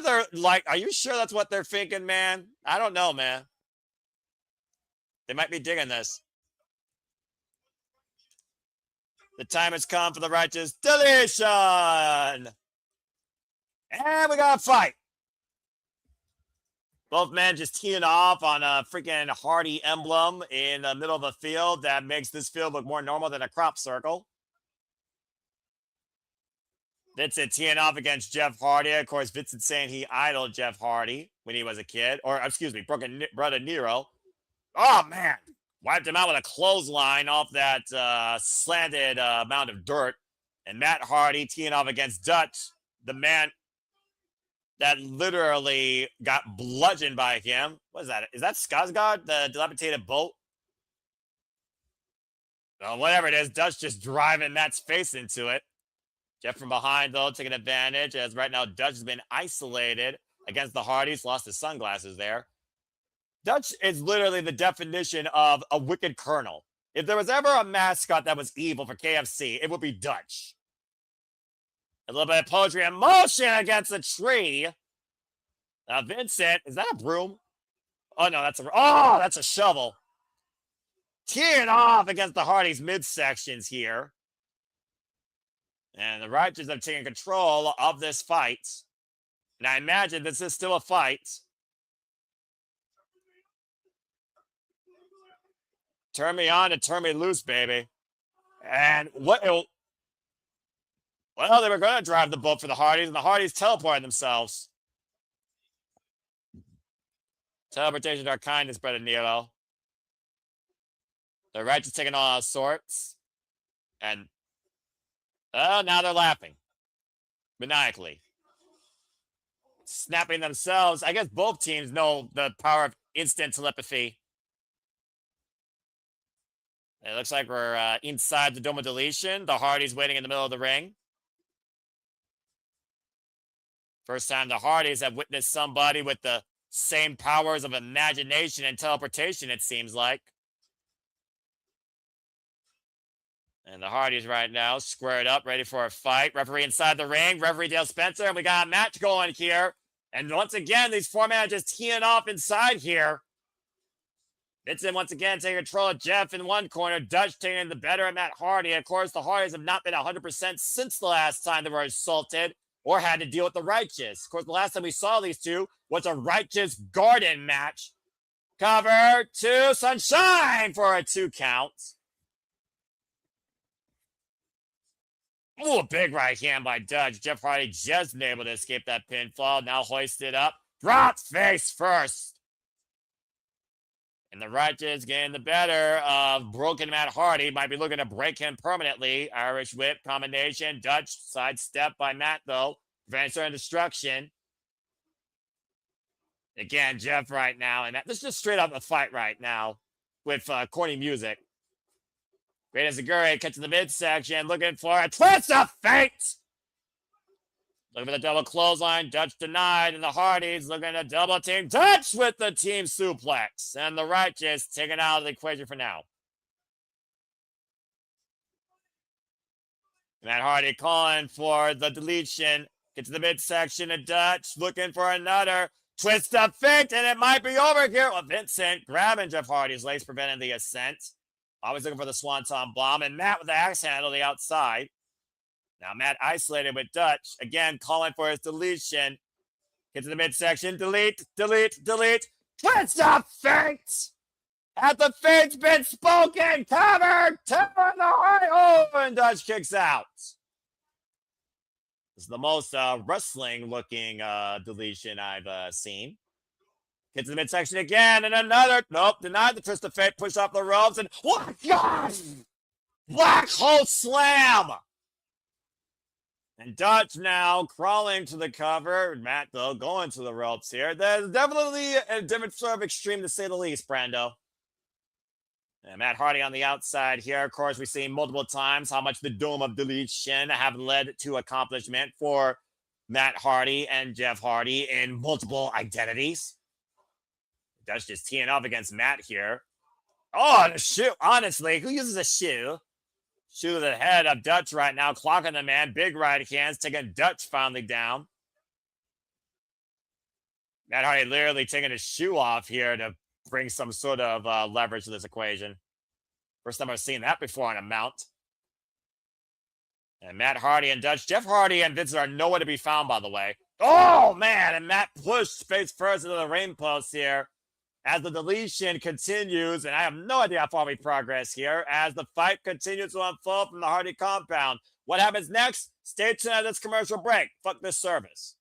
are you sure that's what they're thinking, man? I don't know, man. They might be digging this. The time has come for the righteous deletion. And we got a fight. Both men just teeing off on a freaking Hardy emblem in the middle of a field that makes this field look more normal than a crop circle. Vincent teeing off against Jeff Hardy. Of course, Vincent saying he idoled Jeff Hardy when he was a kid. Or, excuse me, broken brother Nero. Oh, man. Wiped him out with a clothesline off that slanted amount of dirt. And Matt Hardy teeing off against Dutch, the man that literally got bludgeoned by him. What is that? Is that Skarsgård, the dilapidated boat? Well, whatever it is, Dutch just driving Matt's face into it. Jeff from behind, though, taking advantage, as right now Dutch has been isolated against the Hardys. Lost his sunglasses there. Dutch is literally the definition of a wicked colonel. If there was ever a mascot that was evil for KFC, it would be Dutch. A little bit of poetry in motion against the tree. Now, Vincent, is that a broom? Oh, no, that's a shovel. Teeing off against the Hardys midsections here. And the Righteous have taken control of this fight. And I imagine this is still a fight. Turn me on and turn me loose, baby. And what? Well, they were going to drive the boat for the Hardys, and the Hardys teleported themselves. Teleportation to our kindness, brother Nero. The Righteous taking all sorts. And now they're laughing. Maniacally. Snapping themselves. I guess both teams know the power of instant telepathy. It looks like we're inside the Dome of Deletion. The Hardys waiting in the middle of the ring. First time the Hardys have witnessed somebody with the same powers of imagination and teleportation, it seems like. And the Hardys right now squared up, ready for a fight. Referee inside the ring. Referee Dale Spencer. And we got a match going here. And once again, these four men are just teeing off inside here. Vincent once again taking control of Jeff in one corner. Dutch taking the better at Matt Hardy. Of course, the Hardys have not been 100% since the last time they were assaulted or had to deal with the Righteous. Of course, the last time we saw these two was a Righteous Garden match. Cover to Sunshine for a 2 count. Ooh, a big right hand by Dutch. Jeff Hardy just been able to escape that pinfall. Now hoisted up. Drops face first. And the Righteous getting the better of broken Matt Hardy. Might be looking to break him permanently. Irish whip combination. Dutch sidestep by Matt, though. Prevents certain destruction. Again, Jeff right now. And this is just straight up a fight right now with corny music. Great as a Zaguri catching the midsection. Looking for a twist of fate. Looking for the double clothesline. Dutch denied. And the Hardys looking to double team Dutch with the team suplex. And the Righteous taken out of the equation for now. Matt Hardy calling for the deletion. Gets to the midsection of Dutch. Looking for another twist of fate. And it might be over here. Well, Vincent grabbing Jeff Hardy's legs, preventing the ascent. Always looking for the Swanton Bomb. And Matt with the axe handle on the outside. Now Matt isolated with Dutch. Again, calling for his deletion. Get to the midsection. Delete, delete, delete. Twist of fate! At the fate's been spoken. Cover! Turn the high. Oh, and Dutch kicks out. This is the most wrestling-looking deletion I've seen. Get to the midsection again, and another. Nope, denied the twist of fate. Push off the ropes, and what? Gosh! Black hole slam! And Dutch now crawling to the cover. Matt, though, going to the ropes here. There's definitely a different sort of extreme, to say the least, Brando. And Matt Hardy on the outside here. Of course, we've seen multiple times how much the Dome of Deletion have led to accomplishment for Matt Hardy and Jeff Hardy in multiple identities. Dutch just teeing off against Matt here. Oh, and a shoe. Honestly, who uses a shoe? Shoe to the head of Dutch right now. Clocking the man. Big right hands. Taking Dutch finally down. Matt Hardy literally taking his shoe off here to bring some sort of leverage to this equation. First time I've seen that before on a mount. And Matt Hardy and Dutch. Jeff Hardy and Vincent are nowhere to be found, by the way. Oh, man. And Matt pushed face first into the ring post here as the deletion continues. And I have no idea how far we progress here as the fight continues to unfold from the Hardy compound. What happens next? Stay tuned at this commercial break. Fuck this service.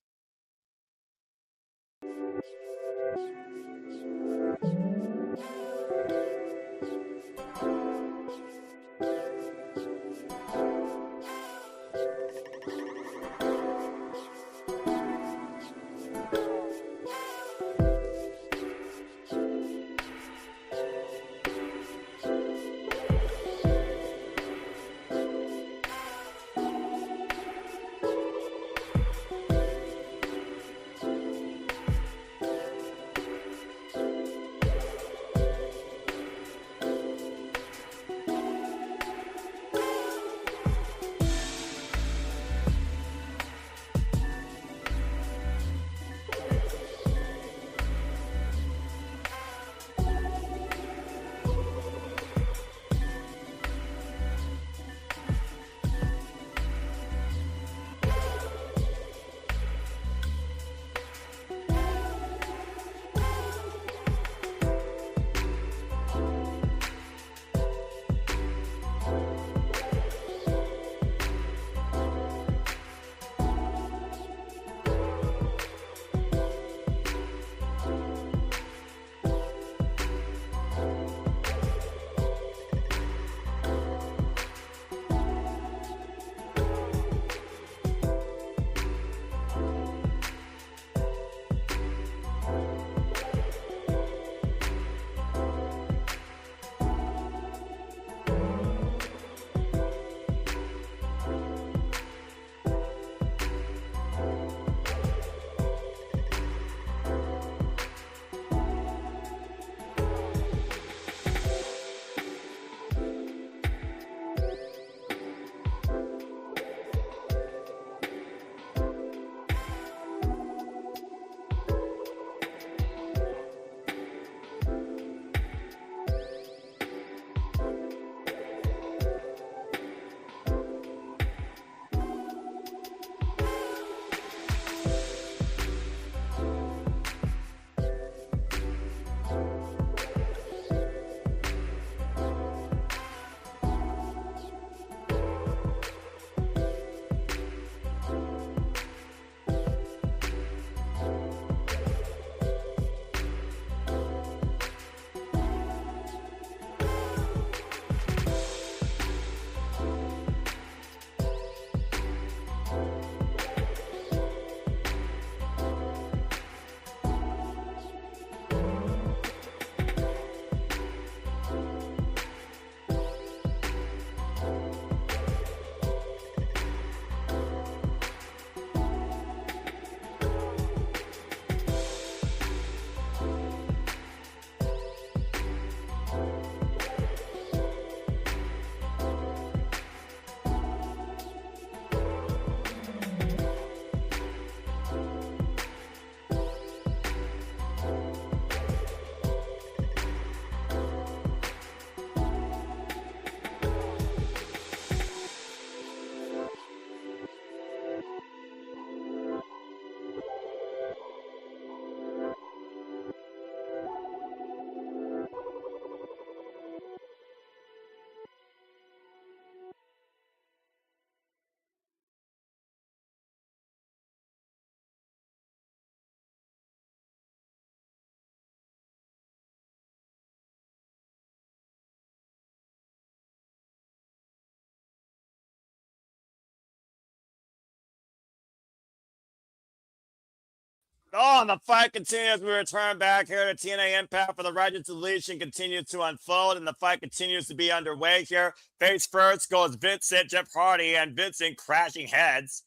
Oh, and the fight continues. We return back here to TNA Impact for the Righteous Deletion continues to unfold, and the fight continues to be underway here. Face first goes Vincent, Jeff Hardy, and Vincent crashing heads.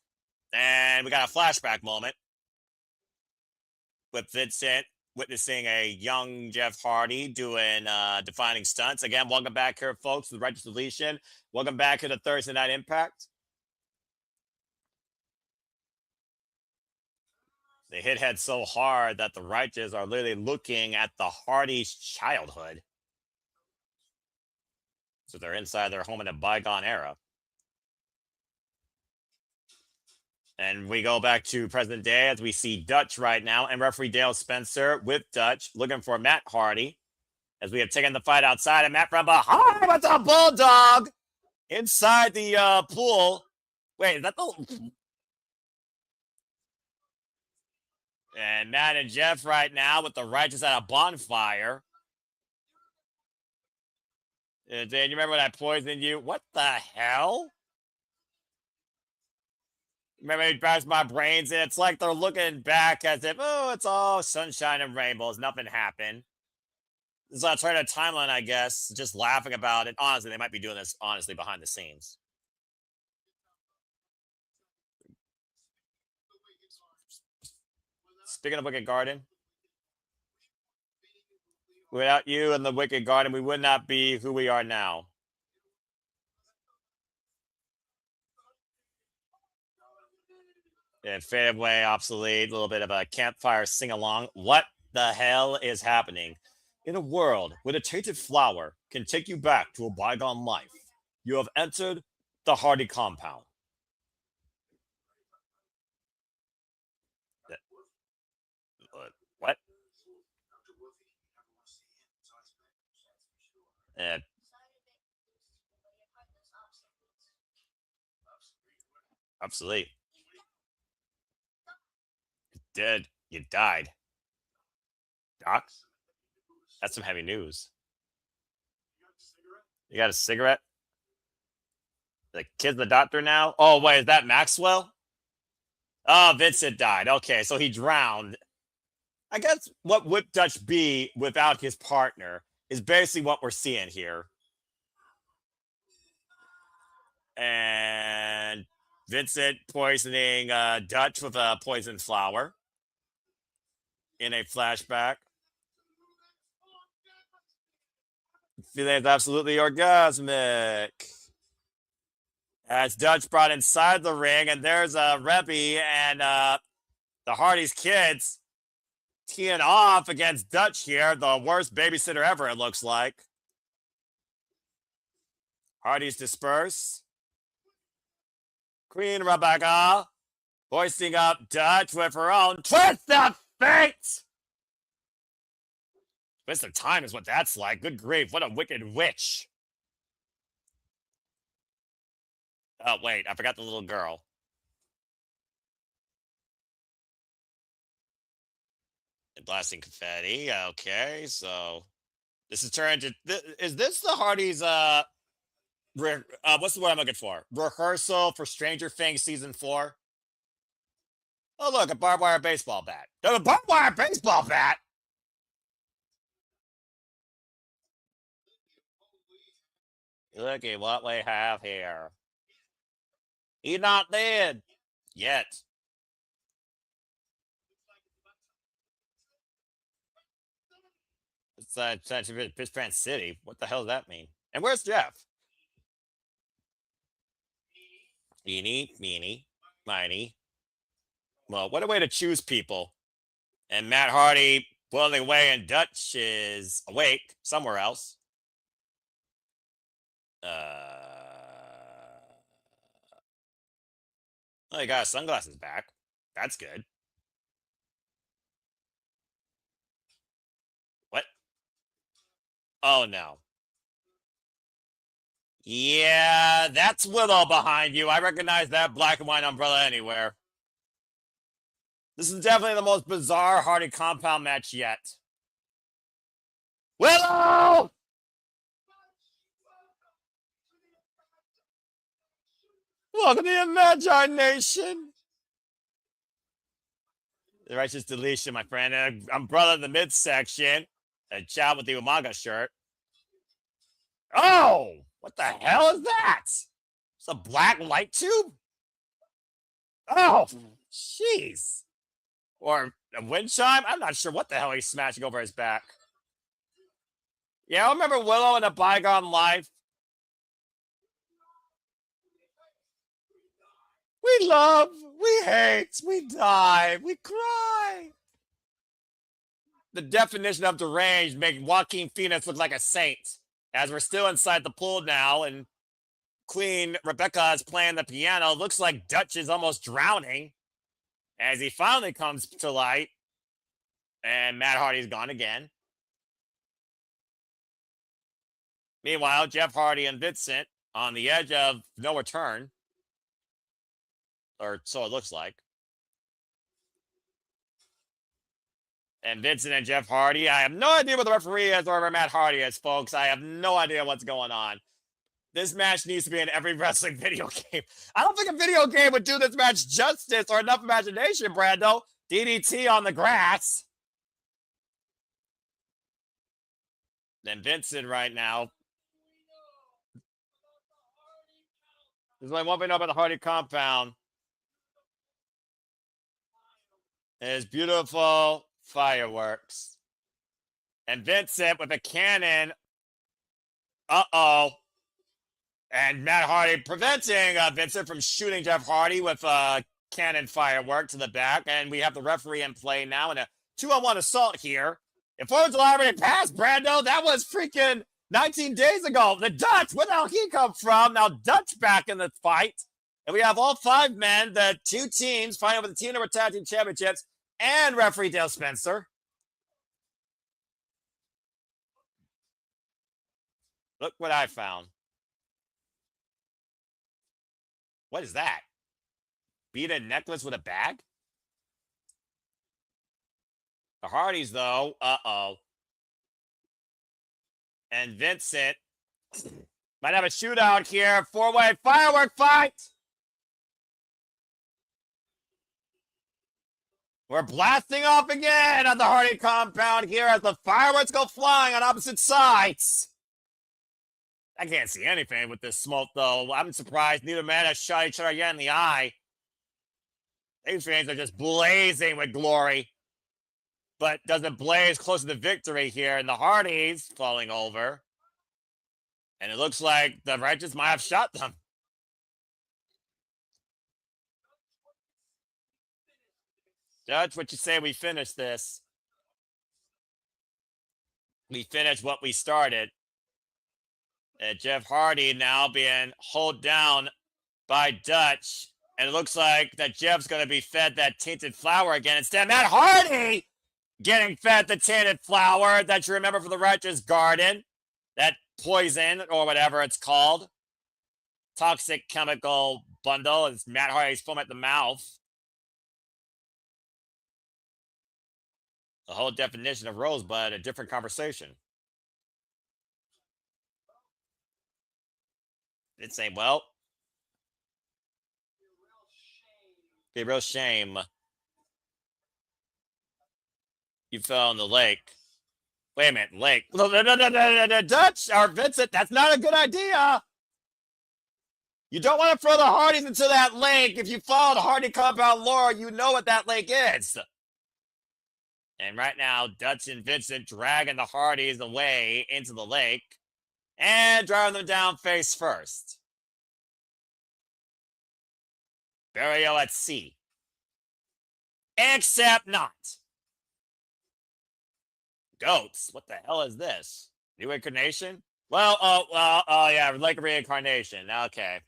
And we got a flashback moment with Vincent witnessing a young Jeff Hardy doing defining stunts. Again, welcome back here, folks, to the Righteous Deletion. Welcome back to the Thursday Night Impact. They hit head so hard that the Righteous are literally looking at the Hardy's childhood. So they're inside their home in a bygone era. And we go back to present day as we see Dutch right now and referee Dale Spencer with Dutch looking for Matt Hardy as we have taken the fight outside and Matt from behind with the bulldog inside the pool. Wait, is that the... And Matt and Jeff right now with the Righteous at a bonfire. Dan, you remember when I poisoned you? What the hell? Remember he bashed my brains in? It's like they're looking back as if, oh, it's all sunshine and rainbows. Nothing happened. This is an alternate timeline, I guess. Just laughing about it. Honestly, they might be doing this, honestly, behind the scenes. Speaking of Wicked Garden, without you and the Wicked Garden, we would not be who we are now. And fade away, obsolete, a little bit of a campfire sing-along. What the hell is happening? In a world where the tainted flower can take you back to a bygone life, you have entered the Hardy compound. What? Obsolete. Dead. You died. Doc? That's some heavy news. You got a cigarette? The kid's the doctor now? Oh, wait, is that Maxwell? Oh, Vincent died. Okay, so he drowned. I guess what would Dutch be without his partner is basically what we're seeing here. And Vincent poisoning Dutch with a poison flower in a flashback. Feeling is absolutely orgasmic. As Dutch brought inside the ring, and there's Rebby and the Hardy's kids teeing off against Dutch here. The worst babysitter ever, it looks like. Hardy's disperse. Queen Rebecca hoisting up Dutch with her own twist of fate. Twist of time is what that's like. Good grief, what a wicked witch. Oh, wait, I forgot the little girl. And blasting confetti. Okay, so this is turned to... Is this the Hardy's... what's the word I'm looking for? Rehearsal for Stranger Things Season 4? Oh, look, a barbed wire baseball bat. There's a barbed wire baseball bat! Look at what we have here. He's not dead yet. It's Pitch City. What the hell does that mean? And where's Jeff? Eeny, meeny, miny. Well, what a way to choose people. And Matt Hardy boiling away and Dutch is awake somewhere else. Oh, he got his sunglasses back. That's good. What? Oh, no. Yeah, that's Willow behind you. I recognize that black and white umbrella anywhere. This is definitely the most bizarre Hardy compound match yet. Willow! Welcome to the Imagination. The Righteous Deletion, my friend. Umbrella in the midsection. A child with the Umaga shirt. Oh! What the hell is that? It's a black light tube? Oh, jeez. Or a wind chime? I'm not sure what the hell he's smashing over his back. Yeah, I remember Willow in a bygone life. We love, we hate, we die, we cry. The definition of deranged making Joaquin Phoenix look like a saint. As we're still inside the pool now, and Queen Rebecca is playing the piano. Looks like Dutch is almost drowning as he finally comes to light. And Matt Hardy's gone again. Meanwhile, Jeff Hardy and Vincent on the edge of no return. Or so it looks like. And Vincent and Jeff Hardy. I have no idea what the referee is or where Matt Hardy is, folks. I have no idea what's going on. This match needs to be in every wrestling video game. I don't think a video game would do this match justice or enough imagination, Brando. DDT on the grass. Then Vincent right now. There's only one thing about the Hardy compound. Is beautiful fireworks. And Vincent with a cannon. Uh-oh. And Matt Hardy preventing Vincent from shooting Jeff Hardy with a cannon firework to the back. And we have the referee in play now in a 2-on-1 assault here. If it was already passed, Brando, that was freaking 19 days ago. The Dutch, where the hell he come from? Now Dutch back in the fight. And we have all 5 men, the 2 teams fighting over the TNA Tag Team Championships and referee Dale Spencer. Look what I found. What is that? Beaded necklace with a bag? The Hardys, though. Uh-oh. And Vincent might have a shootout here. 4-way firework fight. We're blasting off again on the Hardy compound here as the fireworks go flying on opposite sides. I can't see anything with this smoke, though. I'm surprised neither man has shot each other yet in the eye. These fans are just blazing with glory. But doesn't blaze closer to victory here. And the Hardys falling over. And it looks like the Righteous might have shot them. Judge, what you say we finish this? We finish what we started. And Jeff Hardy now being held down by Dutch. And it looks like that Jeff's going to be fed that tainted flower again. Instead, Matt Hardy getting fed the tainted flower that you remember from the Righteous Garden. That poison, or whatever it's called. Toxic chemical bundle. It's Matt Hardy's foam at the mouth. The whole definition of Rosebud, a different conversation. It's saying, well, be a real shame. You fell in the lake. Wait a minute, lake. Dutch or Vincent, that's not a good idea. You don't want to throw the Hardys into that lake. If you follow the Hardy compound lore, you know what that lake is. And right now, Dutch and Vincent dragging the Hardys away into the lake and driving them down face first. Burial at sea. Except not. Goats? What the hell is this? New incarnation? Well, yeah, like reincarnation. Okay.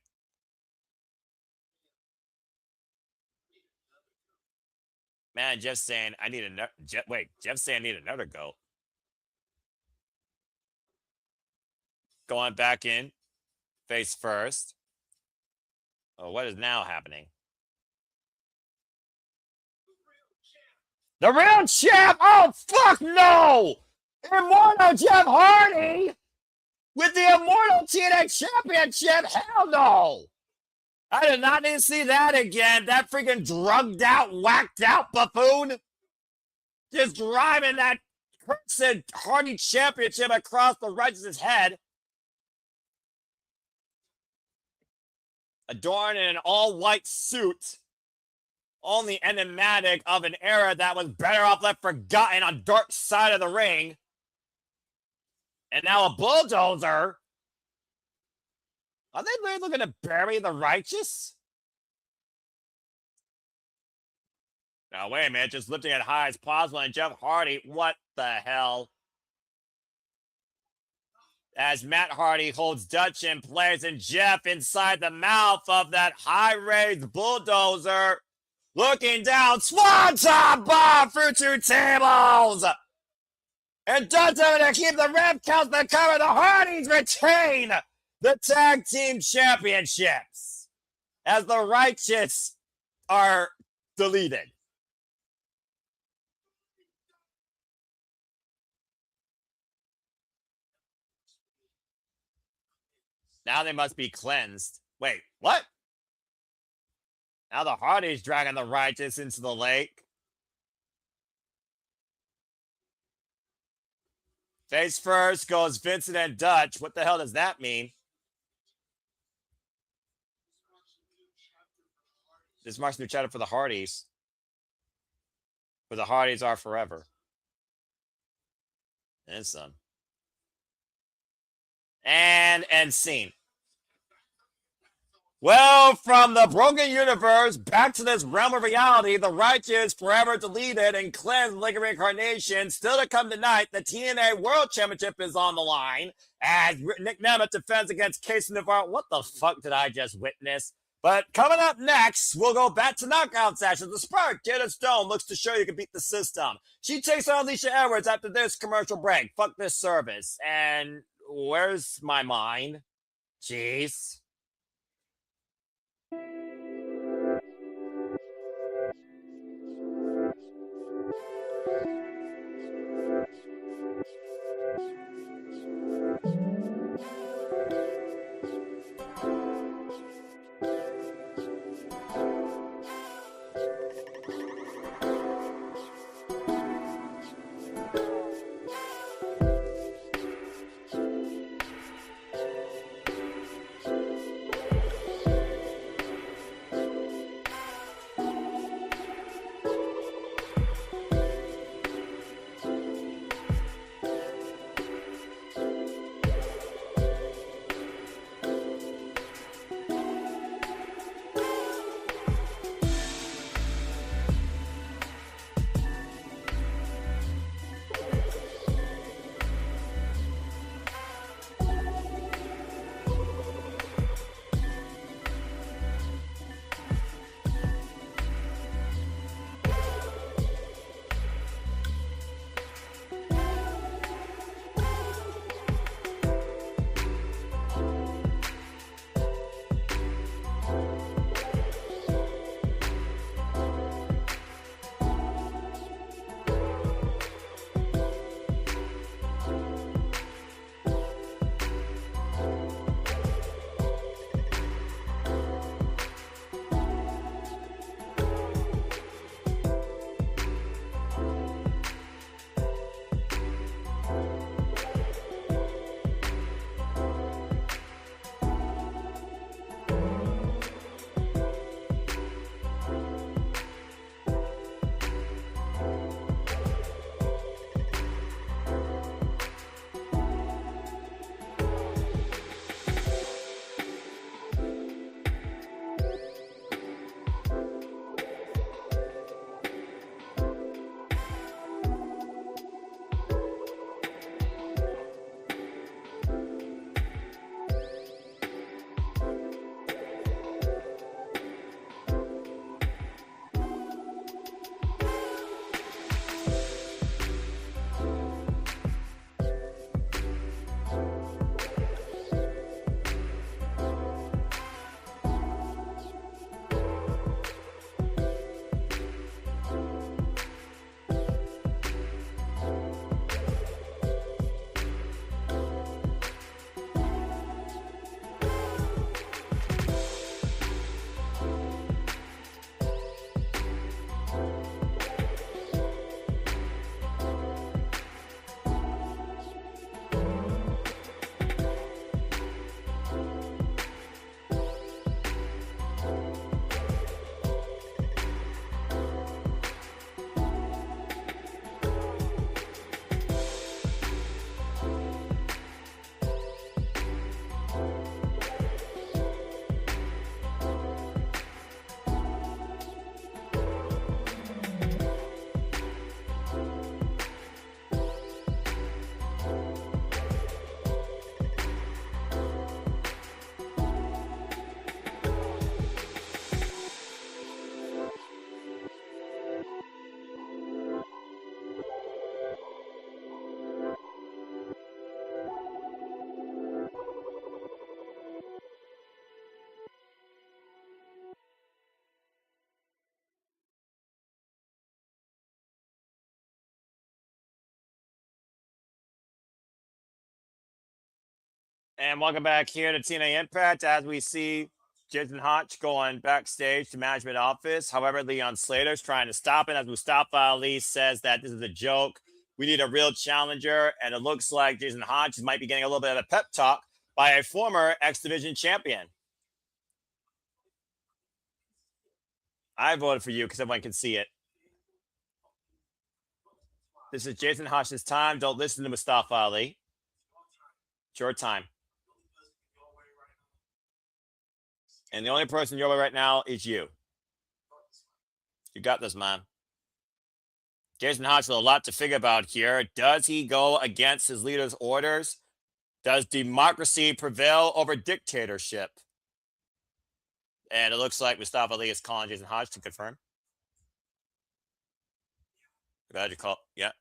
Man, Jeff's saying I need another. Jeff's saying I need another goat. Going back in, face first. Oh, what is now happening? The real champ! Oh, fuck no! Immortal Jeff Hardy with the Immortal TNA Championship? Hell no! I did not need to see that again. That freaking drugged out, whacked out buffoon. Just driving that cursed Hardy Championship across the Righteous' head. Adorned in an all-white suit. Only enigmatic of an era that was better off left forgotten on dark side of the ring. And now a bulldozer. Are they really looking to bury the Righteous? Now, wait a minute. Just lifting it high as possible. And Jeff Hardy, what the hell? as Matt Hardy holds Dutch in place and Jeff inside the mouth of that high-raised bulldozer, looking down, swanton bomb through 2 tables! And Dutch having to keep the ref counts to cover. The Hardys retain the tag team championships as the Righteous are deleted. Now they must be cleansed. Wait, what? Now the Hardys dragging the Righteous into the lake. Face first goes Vincent and Dutch. What the hell does that mean? This marks a new chapter for the Hardys. For the Hardys are forever. And some. And scene. Well, from the broken universe back to this realm of reality, the Righteous forever deleted and cleansed like a reincarnation. Still to come tonight, the TNA World Championship is on the line as Nemeth defends against Casey Nevarro. What the fuck did I just witness? But coming up next, we'll go back to knockout sessions. The Spark, Jada Stone, looks to show you can beat the system. She takes on Alisha Edwards after this commercial break. Fuck this service. And where's my mind? Jeez. And welcome back here to TNA Impact as we see Jason Hotch going backstage to management office. However, Leon Slater's trying to stop it as Mustafa Ali says that this is a joke. We need a real challenger. And it looks like Jason Hotch might be getting a little bit of a pep talk by a former X Division champion. I voted for you because everyone can see it. This is Jason Hotch's time. Don't listen to Mustafa Ali. It's your time. And the only person your way right now is you. You got this, man. Jason Hotch with a lot to figure about here. Does he go against his leader's orders? Does democracy prevail over dictatorship? And it looks like Mustafa Ali is calling Jason Hotch to confirm. Glad you call. Yeah.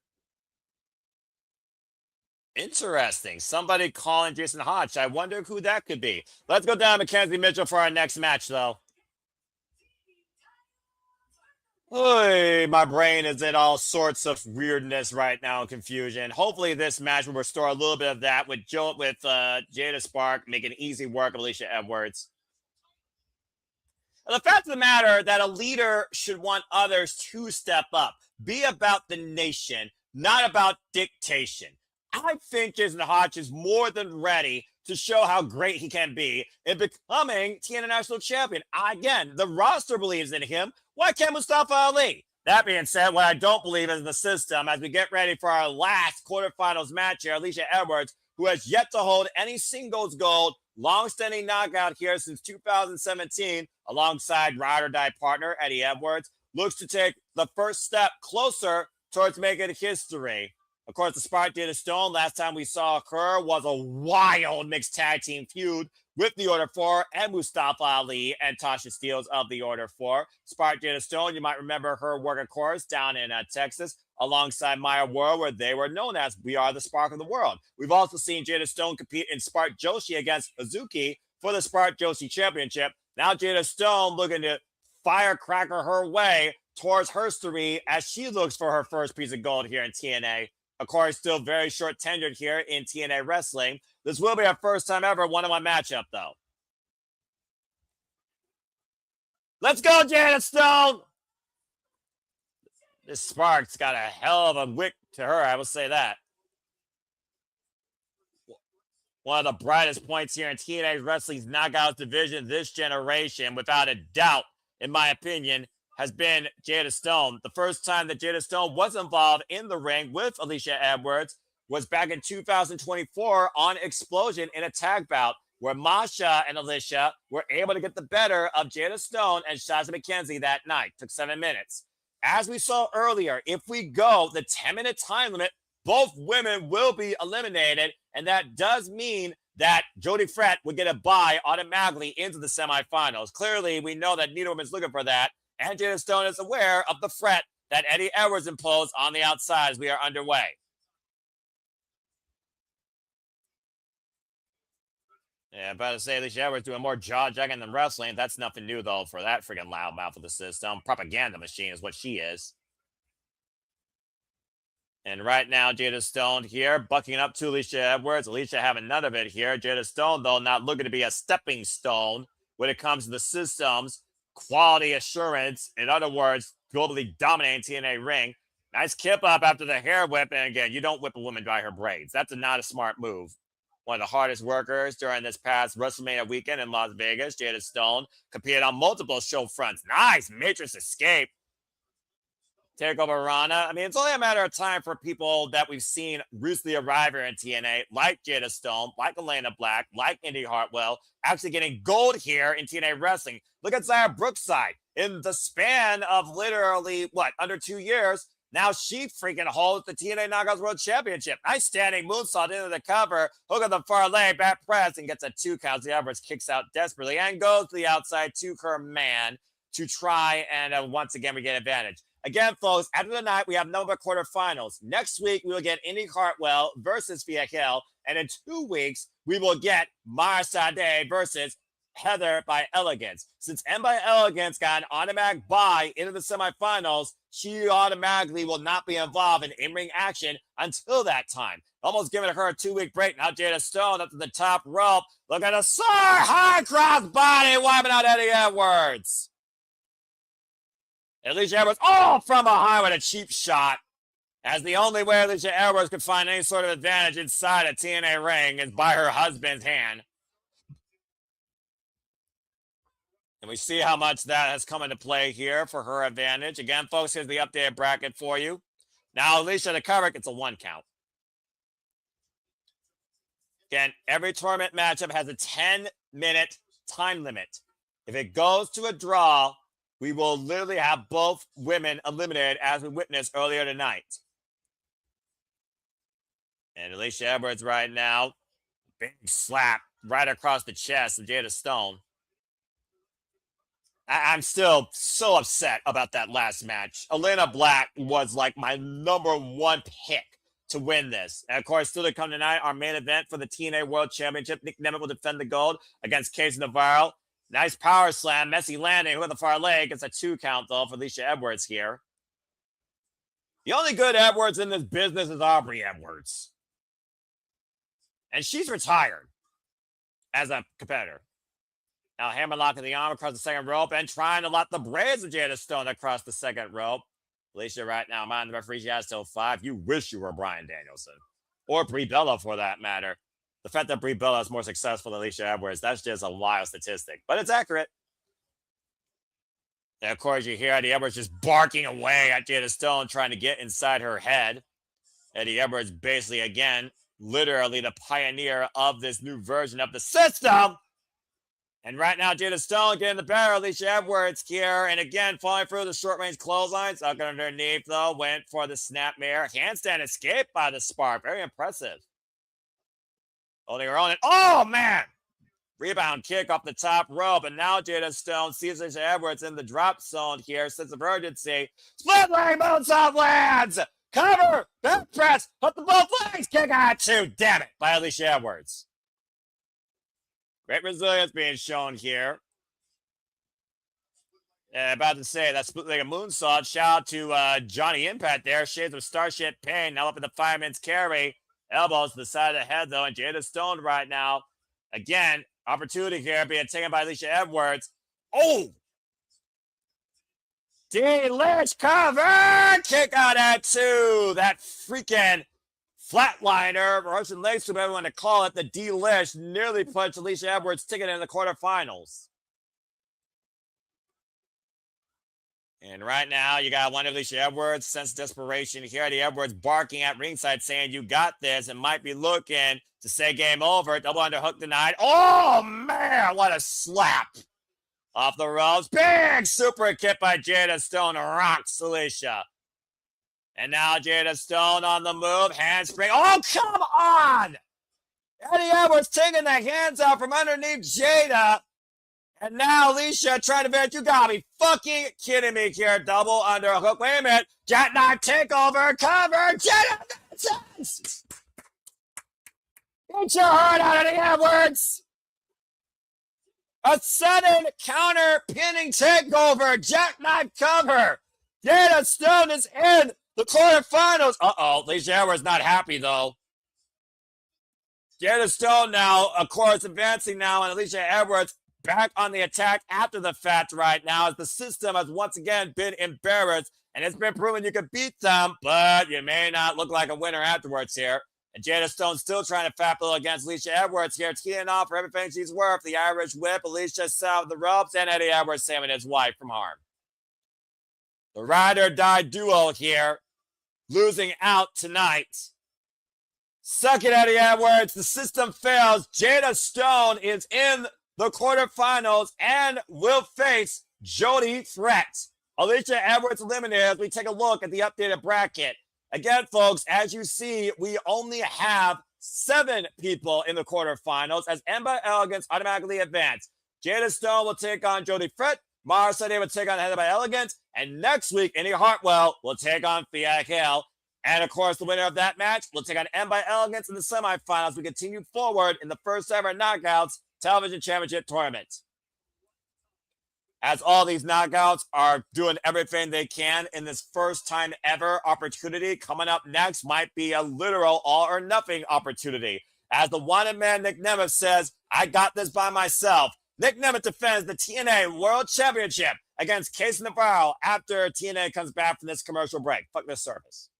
Interesting. Somebody calling Jason Hotch. I wonder who that could be. Let's go down to Mackenzie Mitchell for our next match, though. Oy, my brain is in all sorts of weirdness right now and confusion. Hopefully this match will restore a little bit of that with Jada Spark making easy work of Alisha Edwards. And the fact of the matter that a leader should want others to step up, be about the nation, not about dictation. I think Jason Hotch is more than ready to show how great he can be in becoming TNA National Champion. Again, the roster believes in him. Why can't Mustafa Ali? That being said, what I don't believe is the system as we get ready for our last quarterfinals match here. Alisha Edwards, who has yet to hold any singles gold, long-standing knockout here since 2017, alongside ride or die partner Eddie Edwards, looks to take the first step closer towards making history. Of course, the Spark Jada Stone, last time we saw her was a wild mixed tag team feud with the Order 4 and Mustafa Ali and Tasha Steelz of the Order 4. Spark Jada Stone, you might remember her work, of course, down in Texas alongside Maya World, where they were known as We Are the Spark of the World. We've also seen Jada Stone compete in Spark Joshi against Hazuki for the Spark Joshi Championship. Now Jada Stone looking to firecracker her way towards history as she looks for her first piece of gold here in TNA. Of course, still very short tenured here in TNA Wrestling. This will be our first time ever one-on-one matchup, though. Let's go, Jada Stone! This Spark's got a hell of a wick to her, I will say that. One of the brightest points here in TNA Wrestling's Knockouts division this generation, without a doubt, in my opinion, has been Jada Stone. The first time that Jada Stone was involved in the ring with Alisha Edwards was back in 2024 on Explosion in a tag bout where Masha and Alisha were able to get the better of Jada Stone and Shazza McKenzie that night. Took 7 minutes. As we saw earlier, if we go the 10-minute time limit, both women will be eliminated, and that does mean that Jody Fret would get a bye automatically into the semifinals. Clearly, we know that neither woman's looking for that. And Jada Stone is aware of the threat that Eddie Edwards imposed on the outside as we are underway. Yeah, about to say Alisha Edwards doing more jaw-jacking than wrestling. That's nothing new, though, for that freaking loudmouth of the system. Propaganda machine is what she is. And right now, Jada Stone here, bucking up to Alisha Edwards. Alisha having none of it here. Jada Stone, though, not looking to be a stepping stone when it comes to the system's quality assurance. In other words, globally dominating TNA ring. Nice kip up after the hair whip. And again, you don't whip a woman by her braids. That's not a smart move. One of the hardest workers during this past WrestleMania weekend in Las Vegas, Jada Stone, competed on multiple show fronts. Nice Matrix escape. Take over Rana. I mean, it's only a matter of time for people that we've seen recently arrive here in TNA, like Jada Stone, like Elayna Black, like Indy Hartwell, actually getting gold here in TNA Wrestling. Look at Zaya Brookside. In the span of literally, under 2 years, now she freaking holds the TNA Knockouts World Championship. Nice standing moonsault into the cover, hook on the far leg, back press, and gets a 2 count. The Edwards kicks out desperately and goes to the outside to her man to try and once again we get advantage. Again, folks, after the night, we have number quarterfinals. Next week, we will get Indy Hartwell versus Viekel. And in 2 weeks, we will get Mara Sade versus Heather by Elegance. Since M by Elegance got an automatic bye into the semifinals, she automatically will not be involved in in-ring action until that time. Almost giving her a 2-week break. Now Jada Stone up to the top rope. Look at a soar high cross body, wiping out Eddie Edwards. Alisha Edwards, from behind with a cheap shot. As the only way Alisha Edwards could find any sort of advantage inside a TNA ring is by her husband's hand. And we see how much that has come into play here for her advantage. Again, folks, here's the updated bracket for you. Now, Alisha to cover, it's a 1 count. Again, every tournament matchup has a 10-minute time limit. If it goes to a draw, we will literally have both women eliminated as we witnessed earlier tonight. And Alisha Edwards right now, big slap right across the chest of Jada Stone. I'm still so upset about that last match. Elayna Black was like my #1 pick to win this. And of course, still to come tonight, our main event for the TNA World Championship. Nick Nemeth will defend the gold against Nevarro. Nice power slam, messy landing with the far leg. It's a 2 count, though, for Alisha Edwards here. The only good Edwards in this business is Aubrey Edwards. And she's retired as a competitor. Now hammerlock in the arm across the second rope and trying to lock the braids of Jada Stone across the second rope. Alisha right now, mind the referee, she has till 5. You wish you were Bryan Danielson. Or Brie Bella for that matter. The fact that Brie Bella is more successful than Alisha Edwards, that's just a wild statistic. But it's accurate. And of course, you hear Eddie Edwards just barking away at Jada Stone, trying to get inside her head. Eddie Edwards basically, again, literally the pioneer of this new version of the system. And right now, Jada Stone getting the better. Alisha Edwards here. And again, falling through the short-range clothesline. Stuck underneath, though. Went for the snapmare. Handstand escape by the Spark. Very impressive. Holding her own. And, oh, man! Rebound kick off the top rope. And now Jada Stone sees Alisha Edwards in the drop zone here. Sense of urgency. Split leg moonsault lands! Cover! Back press! Put the both legs! Kick out two! Damn it! By Alisha Edwards. Great resilience being shown here. About to say that split leg of moonsault. Shout out to Johnny Impact there. Shades of Starship Pain. Now up in the fireman's carry. Elbows to the side of the head, though. And Jada Stone right now. Again, opportunity here being taken by Alisha Edwards. Oh! D-Lich cover! Kick out at 2. That freaking flatliner, Russian leg sweep, everyone to call it, the D-Lich nearly punched Alisha Edwards' ticket in the quarterfinals. And right now, you got one of Alisha Edwards, sense desperation here. Eddie Edwards barking at ringside saying, you got this, and might be looking to say game over. Double underhook denied. Oh, man, what a slap. Off the ropes. Big super kick by Jada Stone. Rocks Alisha. And now Jada Stone on the move. Handspring. Oh, come on. Eddie Edwards taking the hands out from underneath Jada. And now Alisha trying to vent. You gotta be fucking kidding me here. Double underhook. Wait a minute. Jackknife takeover. Cover. Jada. Get your heart out, Eddie Edwards. A sudden counter pinning takeover. Jackknife cover. Jada Stone is in the quarterfinals. Uh-oh. Alisha Edwards not happy, though. Jada Stone now, of course, advancing now. And Alisha Edwards back on the attack after the fact right now, as the system has once again been embarrassed. And it's been proven you can beat them, but you may not look like a winner afterwards here. And Jada Stone still trying to fapple against Alisha Edwards here, teeing off for everything she's worth. The Irish whip, Alisha south of the ropes, and Eddie Edwards saving his wife from harm. The ride or die duo here, losing out tonight. Suck it, Eddie Edwards. The system fails. Jada Stone is in the quarterfinals and will face Jody Threat. Alisha Edwards eliminated as we take a look at the updated bracket. Again, folks, as you see, we only have 7 people in the quarterfinals as Ember Elegance automatically advance. Jada Stone will take on Jody Threat. Mara Sunday will take on Heather by Elegance. And next week, Indy Hartwell will take on Fiat Hale. And of course, the winner of that match will take on M by Elegance in the semifinals. We continue forward in the first ever knockouts Television Championship Tournament. As all these knockouts are doing everything they can in this first time ever opportunity, coming up next might be a literal all or nothing opportunity. As the wanted man Nick Nemeth says, I got this by myself. Nick Nemeth defends the TNA World Championship against Nevarro after TNA comes back from this commercial break. Fuck this service.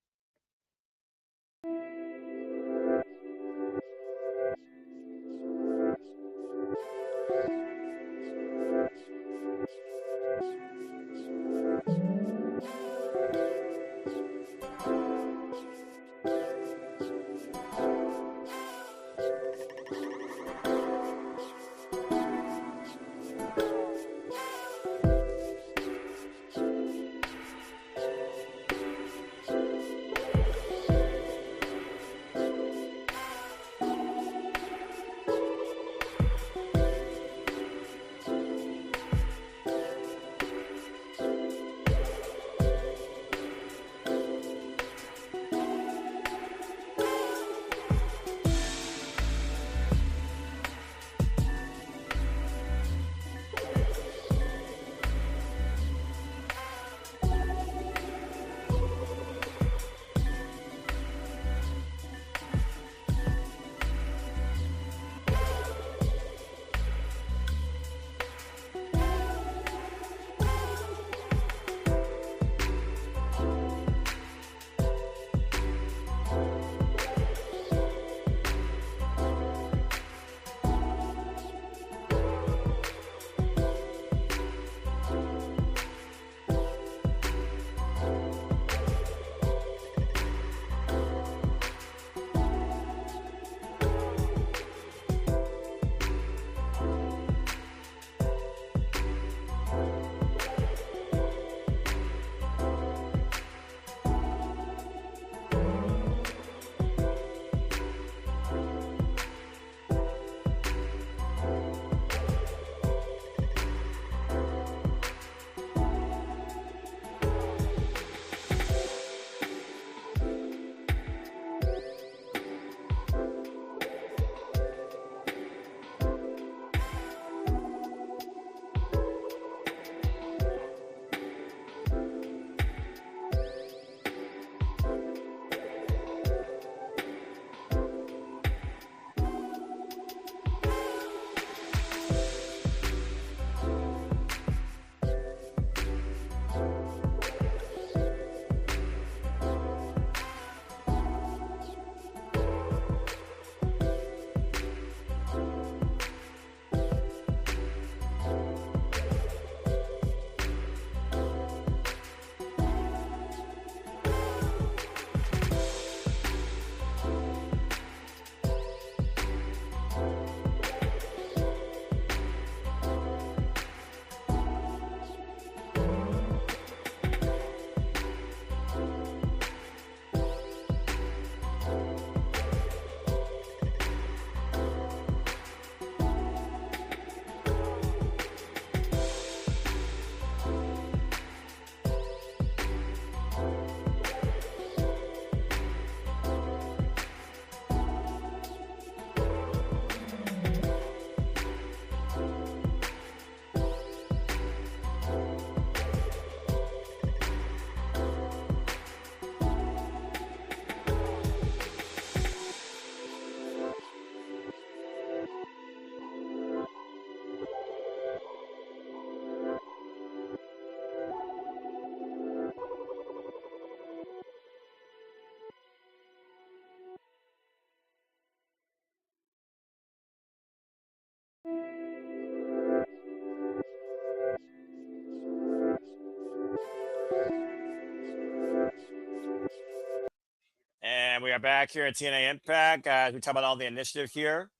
And we are back here at TNA Impact. We talk about all the initiative here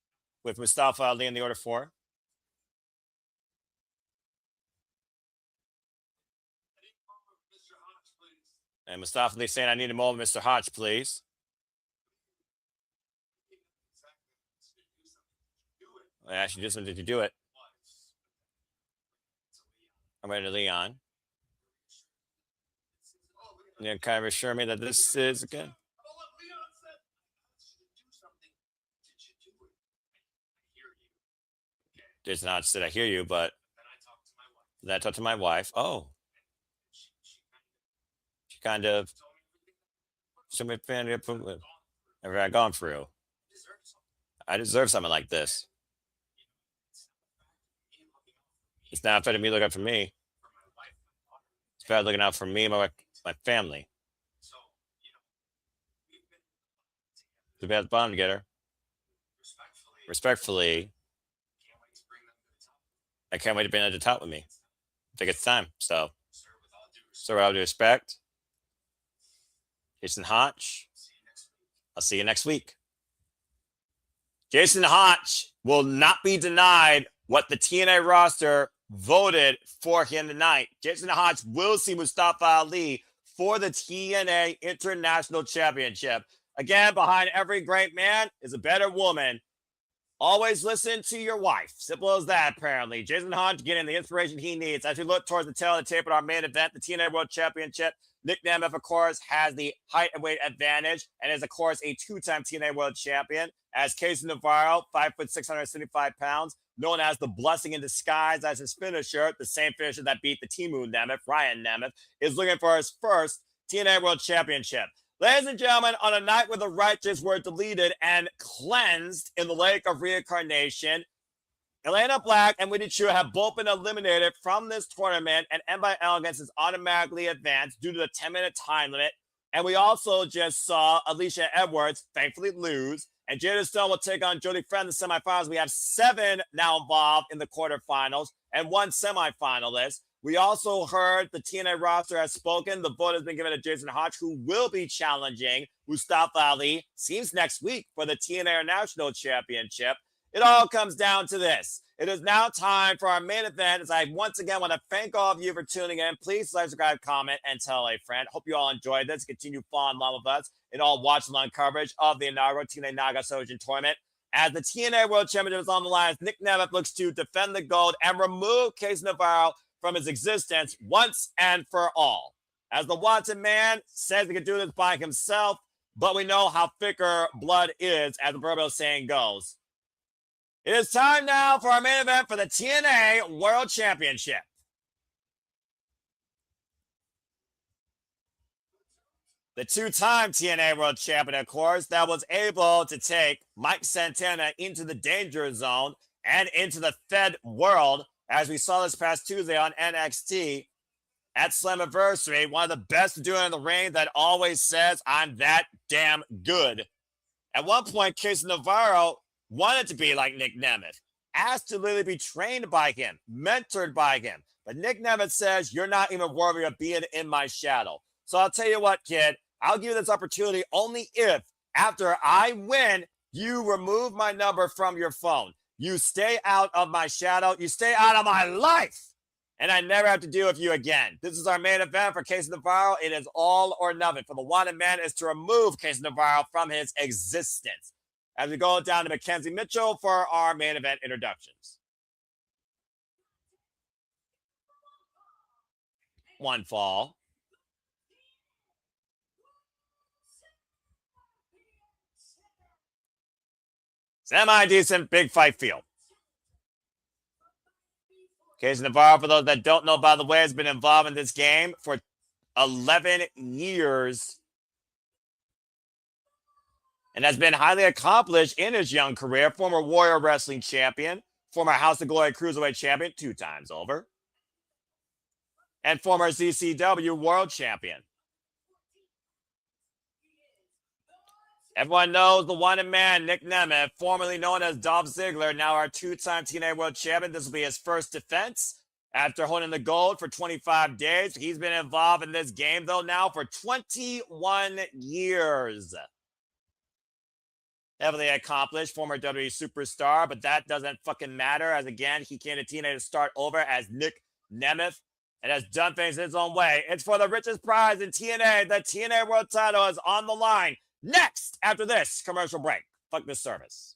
with Mustafa Ali in the order 4. And Mustafa Ali saying, I need a moment, Mr. Hodge, please. I actually just wanted to do it. I'm ready to Leon. And then kind of assure me that this is good. Jason Hodge said, I hear you, but then I talked to my wife. Oh, she kind of showed me everything I've gone through. I deserve something like this. It's not fair to me looking out for me. It's bad looking out for me and my family. Too bad bond together. Respectfully, I can't wait to bring that to the top with me. I think it's time. So, with all due respect, Jason Hodge, I'll see you next week. Jason Hodge will not be denied what the TNA roster voted for him tonight. Jason Hodge will see Mustafa Ali for the TNA International Championship. Again, behind every great man is a better woman. Always listen to your wife. Simple as that, apparently. Jason Hodge getting the inspiration he needs. As we look towards the tail of the tape at our main event, the TNA World Championship, Nick Nemeth, of course, has the height and weight advantage and is, of course, a two-time TNA World Champion. As Casey Nevarro, 5 foot 675 pounds, known as the Blessing in Disguise as his finisher, the same finisher that beat the Timu Nemeth, Ryan Nemeth, is looking for his first TNA World Championship. Ladies and gentlemen, on a night where the righteous were deleted and cleansed in the lake of reincarnation, Elayna Black and Wendy Choo have both been eliminated from this tournament, and M by Elegance is automatically advanced due to the 10-minute time limit. And we also just saw Alisha Edwards thankfully lose, and Jada Stone will take on Jody Friend in the semifinals. We have 7 now involved in the quarterfinals and 1 semifinalist. We also heard the TNA roster has spoken. The vote has been given to Jason Hodge, who will be challenging Mustafa Ali, seems next week, for the TNA International Championship. It all comes down to this. It is now time for our main event, as I once again want to thank all of you for tuning in. Please like, subscribe, comment, and tell a friend. Hope you all enjoyed this. Continue following along with us in all watch-along coverage of the inaugural TNA Naga Sojin Tournament. As the TNA World Championship is on the line, Nick Nemeth looks to defend the gold and remove Casey Nevarro from his existence once and for all. As the Watson man says he can do this by himself, but we know how thicker blood is, as the proverbial saying goes. It is time now for our main event for the TNA World Championship. The two-time TNA World Champion, of course, that was able to take Mike Santana into the danger zone and into the Fed world, as we saw this past Tuesday on NXT at Slammiversary. One of the best to do it in the ring that always says, I'm that damn good. At one point, Casey Nevarro wanted to be like Nick Nemeth, asked to literally be trained by him, mentored by him. But Nick Nemeth says, you're not even worthy of being in my shadow. So I'll tell you what, kid, I'll give you this opportunity only if, after I win, you remove my number from your phone. You stay out of my shadow. You stay out of my life. And I never have to deal with you again. This is our main event for Casey Nevarro. It is all or nothing. For the wanted man is to remove Casey Nevarro from his existence. As we go down to Mackenzie Mitchell for our main event introductions. One fall. Semi-decent big fight field. Casey Nevarro, for those that don't know, by the way, has been involved in this game for 11 years and has been highly accomplished in his young career. Former Warrior Wrestling champion, former House of Glory Cruiserweight champion 2 times over, and former ZCW World Champion. Everyone knows the wanted man, Nick Nemeth, formerly known as Dolph Ziggler, now our 2-time TNA World Champion. This will be his first defense after holding the gold for 25 days. He's been involved in this game, though, now for 21 years. Heavily accomplished, former WWE superstar, but that doesn't fucking matter, as, again, he came to TNA to start over as Nick Nemeth and has done things his own way. It's for the richest prize in TNA. The TNA World title is on the line. Next, after this commercial break. Fuck this service.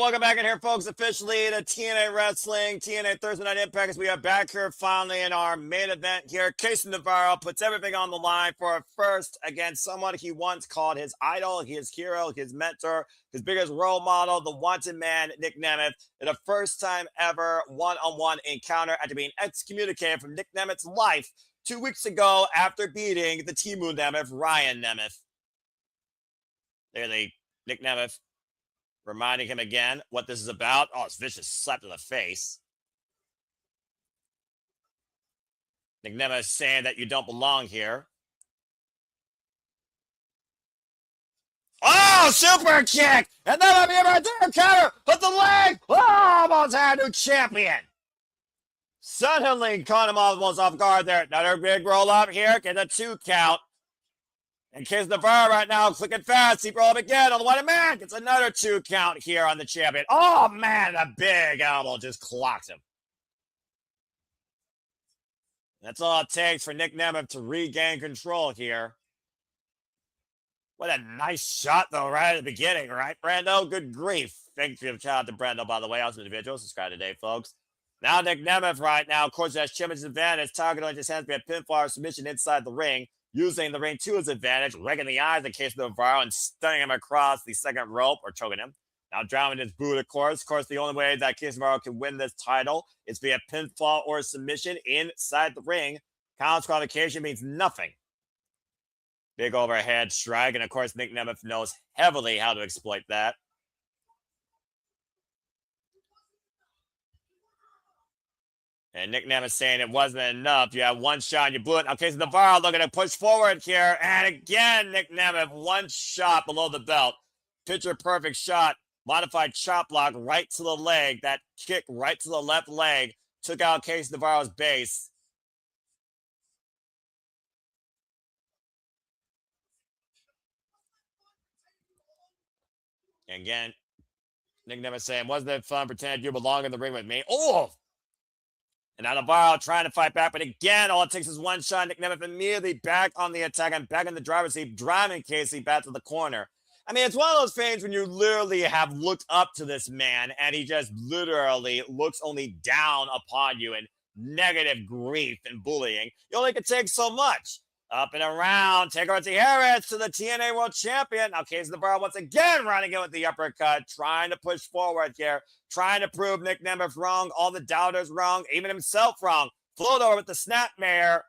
welcome back in here, folks, officially to TNA Wrestling, TNA Thursday Night Impact, as we are back here finally in our main event here. Nevarro puts everything on the line for a first against someone he once called his idol, his hero, his mentor, his biggest role model, the wanted man, Nick Nemeth, in a first time ever one-on-one encounter after being excommunicated from Nick Nemeth's life 2 weeks ago after beating the Timu Nemeth, Ryan Nemeth. Clearly, Nick Nemeth reminding him again what this is about. Oh, it's vicious slap to the face. Nick Nemeth saying that you don't belong here. Oh, super kick! And then I'll be right there, counter, put the leg! Oh, almost had a new champion! Suddenly caught him almost off guard there. Another big roll up here, get a 2 count. And Nevarro right now clicking fast. He roll up again on the one man. Gets another 2 count here on the champion. Oh, man, a big elbow just clocks him. That's all it takes for Nick Nemeth to regain control here. What a nice shot, though, right at the beginning, right, Brando? Good grief. Thank you. Shout out to Brando, by the way. Awesome individual. Subscribe today, folks. Now Nick Nemeth right now, of course, has champion's advantage. Target on his hands to be a pinfall or submission inside the ring. Using the ring to his advantage, raking the eyes in case of Nevarro and stunning him across the second rope, or choking him. Now drowning his boot, of course. Of course, the only way that Nevarro can win this title is via pinfall or submission inside the ring. Count qualification means nothing. Big overhead strike, and of course, Nick Nemeth knows heavily how to exploit that. And Nick Nemeth saying it wasn't enough. You had one shot and you blew it. Okay, so Nevarro looking to push forward here. And again, Nick Nemeth, one shot below the belt. Picture perfect shot. Modified chop block right to the leg. That kick right to the left leg took out Nevarro's base. And again, Nick Nemeth saying, wasn't it fun? Pretend you belong in the ring with me. Oh! And now Nevarro trying to fight back, but again, all it takes is one shot. Nick Nemeth immediately back on the attack and back in the driver's seat, driving Casey back to the corner. I mean, it's one of those things when you literally have looked up to this man and he just literally looks only down upon you in negative grief and bullying. You only can take so much. Up and around, take over to Harris to the TNA World Champion. Now, Nevarro once again running in with the uppercut, trying to push forward here, trying to prove Nick Nemeth wrong, all the doubters wrong, even himself wrong. Float over with the snapmare,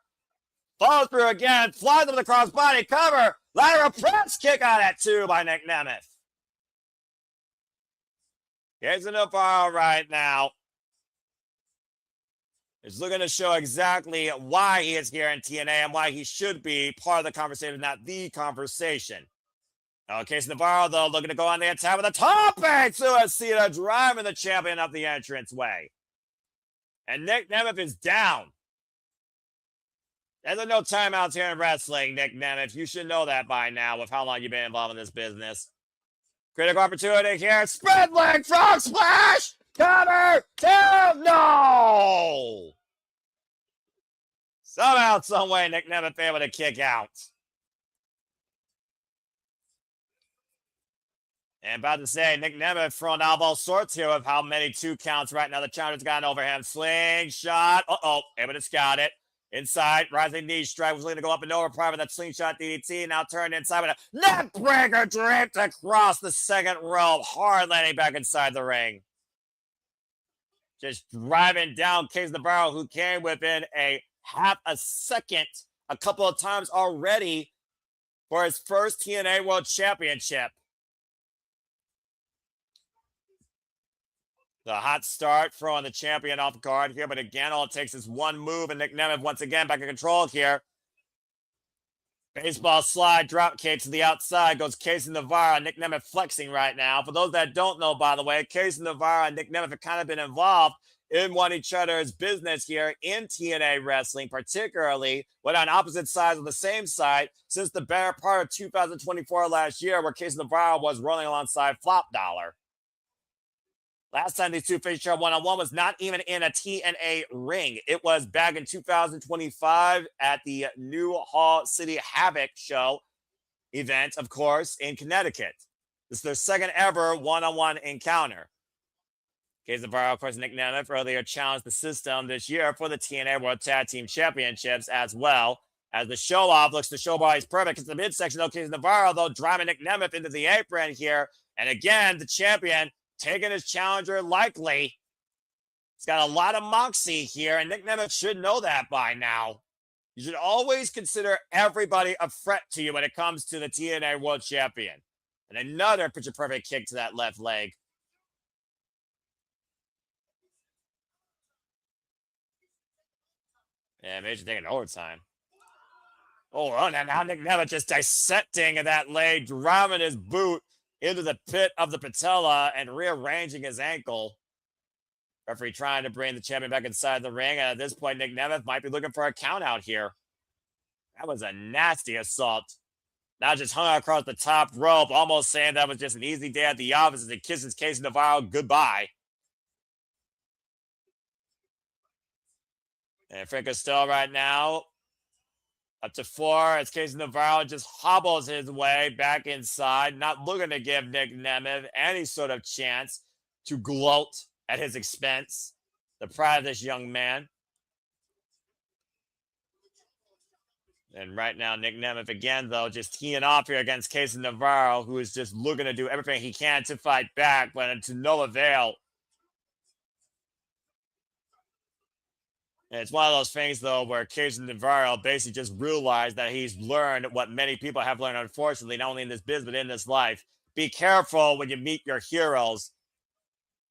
follows through again, flies over the crossbody cover, lateral press kick on that too by Nick Nemeth. Here's Nevarro right now. Is looking to show exactly why he is here in TNA and why he should be part of the conversation, not the conversation. Okay, Nevarro, though, looking to go on the attack with a topic suicida, driving the champion up the entranceway. And Nick Nemeth is down. There's no timeouts here in wrestling, Nick Nemeth. You should know that by now with how long you've been involved in this business. Critical opportunity here. Spread leg, frog splash! Cover! Two! No! Somehow, some way, Nick Nemeth able to kick out. And about to say, Nick Nemeth throwing out all sorts here of how many 2 counts right now. The challenger's gotten over him. Slingshot. Uh-oh. Able to scout it. Inside, rising knee strike was looking to go up and over prior with that slingshot DDT. Now turned inside with a neck breaker draped across the second rope. Hard landing back inside the ring. Just driving down Nevarro, who came within a half a second a couple of times already for his first TNA World Championship. The hot start throwing the champion off guard here, but again, all it takes is one move, and Nick Nemeth once again back in control here. Baseball slide, drop kick to the outside, goes Nevarro. Nick Nemeth flexing right now. For those that don't know, by the way, Nevarro and Nick Nemeth have kind of been involved in one each other's business here in TNA wrestling, particularly when on opposite sides of the same side since the better part of 2024 last year, where Nevarro was running alongside Flop Dollar. Last time these two faced each other one-on-one was not even in a TNA ring. It was back in 2025 at the New Hall City Havoc show event, of course, in Connecticut. This is their second ever one-on-one encounter. Case Navarro, of course, Nick Nemeth earlier challenged the system this year for the TNA World Tag Team Championships as well. As the show off looks to show ball, he's perfect. It's the midsection, though. Case Navarro, though, driving Nick Nemeth into the apron here. And again, the champion taking his challenger likely. He's got a lot of moxie here, and Nick Nemeth should know that by now. You should always consider everybody a threat to you when it comes to the TNA World Champion. And another picture-perfect kick to that left leg. Yeah, Major taking overtime. Oh, and now Nick Nemeth just dissecting that leg, driving his boot into the pit of the patella and rearranging his ankle. Referee trying to bring the champion back inside the ring. And at this point, Nick Nemeth might be looking for a count out here. That was a nasty assault. Now just hung across the top rope, almost saying that was just an easy day at the office as he kisses Case Navarro goodbye. And Franco still right now up to 4 as Case Navarro just hobbles his way back inside, not looking to give Nick Nemeth any sort of chance to gloat at his expense. The pride of this young man. And right now, Nick Nemeth again, though, just teeing off here against Case Navarro, who is just looking to do everything he can to fight back, but to no avail. And it's one of those things, though, where Case Navarro basically just realized that he's learned what many people have learned, unfortunately, not only in this business, but in this life. Be careful when you meet your heroes.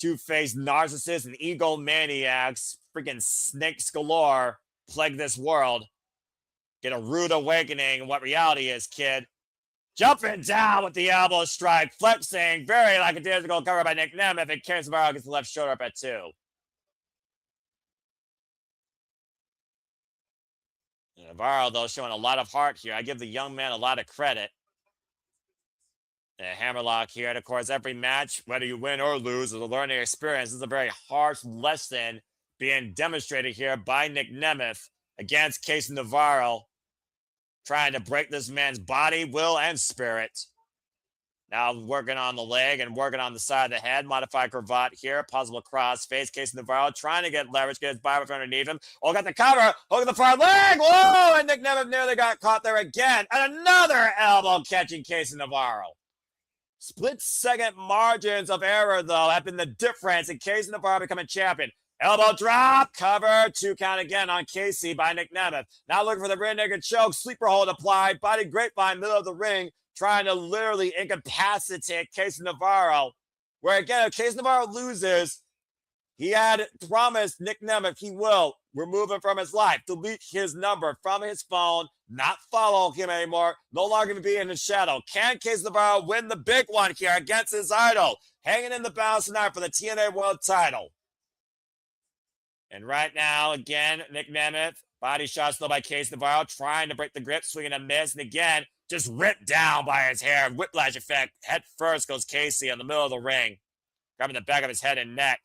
Two-faced narcissists and egomaniacs, freaking snakes galore, plague this world. Get a rude awakening in what reality is, kid. Jumping down with the elbow strike, flexing, very lackadaisical cover by Nick Nemeth, and Case Navarro gets the left shoulder up at 2. Nevarro, though, showing a lot of heart here. I give the young man a lot of credit. A hammerlock here. And, of course, every match, whether you win or lose, is a learning experience. This is a very harsh lesson being demonstrated here by Nick Nemeth against Case Navarro, trying to break this man's body, will, and spirit. Now working on the leg and working on the side of the head. Modified cravat here. Possible cross face. Case Navarro trying to get leverage, get his body from underneath him. Oh, got the cover. Hook at the far leg. Whoa! And Nick Nemeth nearly got caught there again. And another elbow catching Case Navarro. Split-second margins of error, though, have been the difference in Case Navarro becoming champion. Elbow drop, cover, 2 count again on Casey by Nick Nemeth. Now looking for the rear naked choke, sleeper hold applied, body grapevine, middle of the ring, trying to literally incapacitate Case Navarro. Where again, if Case Navarro loses, he had promised Nick Nemeth he will remove him from his life, delete his number from his phone, not follow him anymore, no longer be in his shadow. Can Case Navarro win the big one here against his idol? Hanging in the balance tonight for the TNA World title. And right now, again, Nick Nemeth, body shots though by Case Navarro, trying to break the grip, swinging a miss, and again, just ripped down by his hair. Whiplash effect. Head first goes Casey in the middle of the ring, grabbing the back of his head and neck.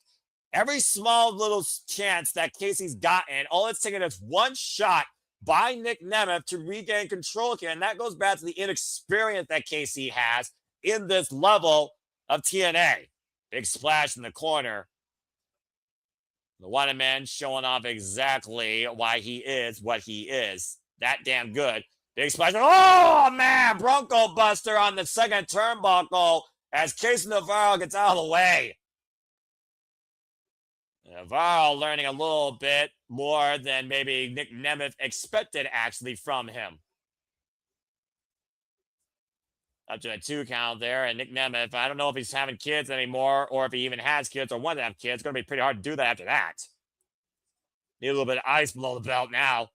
Every small little chance that Casey's gotten, all it's taking is one shot by Nick Nemeth to regain control here. And that goes back to the inexperience that Casey has in this level of TNA. Big splash in the corner. The wanted man showing off exactly why he is what he is. That damn good. Big splash. Oh, man. Bronco buster on the second turnbuckle as Case Navarro gets out of the way. Nevarro learning a little bit more than maybe Nick Nemeth expected actually from him. Up to a 2 count there, and Nick Nemeth, I don't know if he's having kids anymore or if he even has kids or wants to have kids. It's going to be pretty hard to do that after that. Need a little bit of ice below the belt now.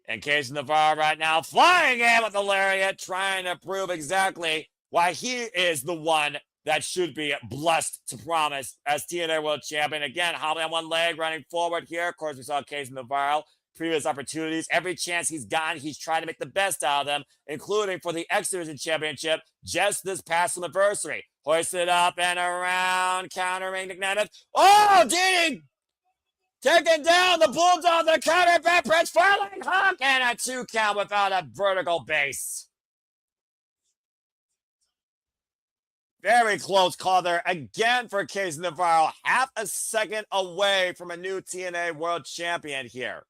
And Case Navarro right now flying in with the lariat, trying to prove exactly why he is the one that should be blessed to promise as TNA World Champion. Again, hobbling on one leg, running forward here. Of course, we saw Case Navarro. Previous opportunities, every chance he's gotten, he's trying to make the best out of them, including for the X Division Championship just this past anniversary. Hoisted up and around, countering Nick Nemeth. Oh, Didi! Taking down the Bulldog, the counter back press, falling hook, and a 2 count without a vertical base. Very close call there again for Casey Nevarro. Half a second away from a new TNA World Champion here.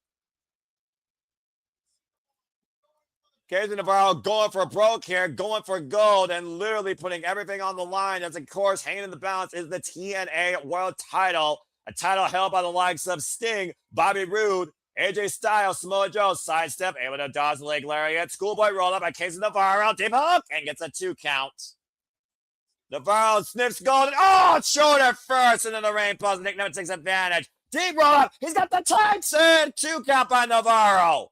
Casey Nevarro going for broke here, going for gold, and literally putting everything on the line. As, of course, hanging in the balance is the TNA World title, a title held by the likes of Sting, Bobby Roode, AJ Styles, Samoa Joe, sidestep, able to dodge the leg lariat, schoolboy roll up by Casey Nevarro, deep hook, and gets a 2 count. Nevarro sniffs gold, and shoulder first, and then the rain pulls. Nick Nemeth takes advantage. Deep roll up, he's got the tights in, 2 count by Nevarro.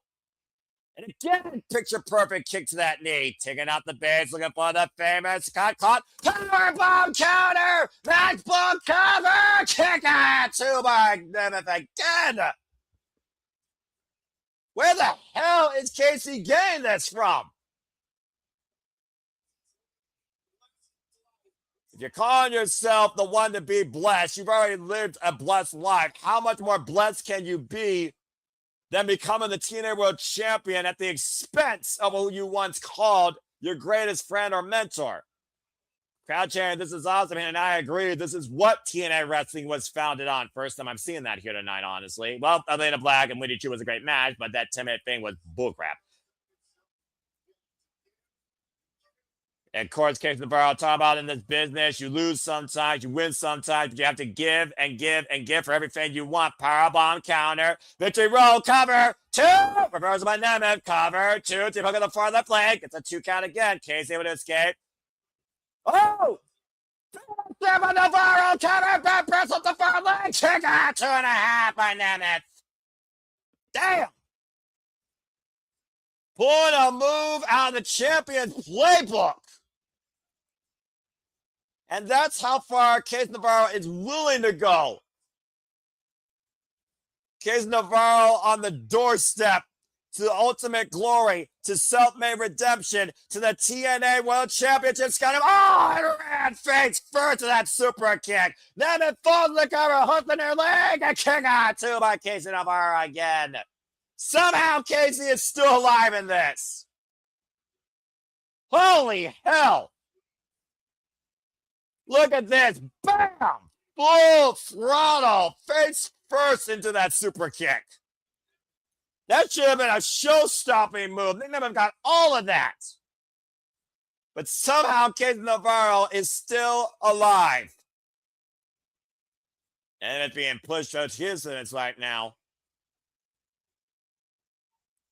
And again, picture perfect kick to that knee. Taking out the base, looking for the famous cut caught. Powerbomb counter! Backbone cover! Kick out! 2 by Nemeth again! Where the hell is Casey getting this from? If you're calling yourself the one to be blessed, you've already lived a blessed life. How much more blessed can you be than becoming the TNA World Champion at the expense of who you once called your greatest friend or mentor? Crowd chanting, this is awesome, and I agree. This is what TNA Wrestling was founded on. First time I'm seeing that here tonight, honestly. Well, Elayna Black and Wendy Choo was a great match, but that 10-minute thing was bullcrap. And of course, Casey Nevarro talking about in this business, you lose sometimes, you win sometimes, but you have to give and give and give for everything you want. Powerbomb counter, victory roll, cover, 2, reversal by Nemeth, cover, 2, deep hook on the far left leg, gets a 2 count again. Casey able to escape. Nevarro, cover, back press up the far leg, kick out, 2.5 by Nemeth. Damn! Pulling a move out of the champion's playbook. And that's how far Casey Nevarro is willing to go. Casey Nevarro on the doorstep to the ultimate glory, to self-made redemption, to the TNA World Championship. Got him. And ran face first to that super kick. Nemeth falls in the cover, hooking her leg, a kick out 2 by Casey Nevarro again. Somehow Casey is still alive in this. Holy hell. Look at this. Bam! Full throttle. Face first into that super kick. That should have been a show-stopping move. Nick Nemeth got all of that. But somehow Casey Nevarro is still alive. And it's being pushed out his limits right now.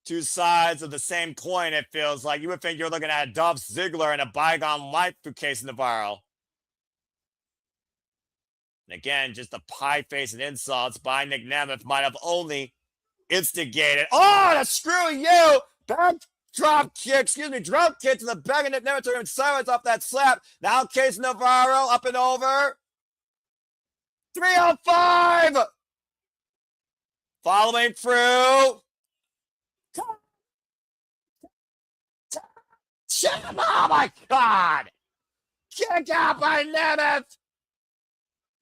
2 sides of the same coin, it feels like. You would think you're looking at Dolph Ziggler in a bygone life through Casey Nevarro. And again, just the pie-face and insults by Nick Nemeth might have only instigated. To screw you! Back drop kick to the back of Nick Nemeth to silence off that slap. Now Casey Nevarro up and over. 305! Following through. Oh my God! Kick out by Nemeth!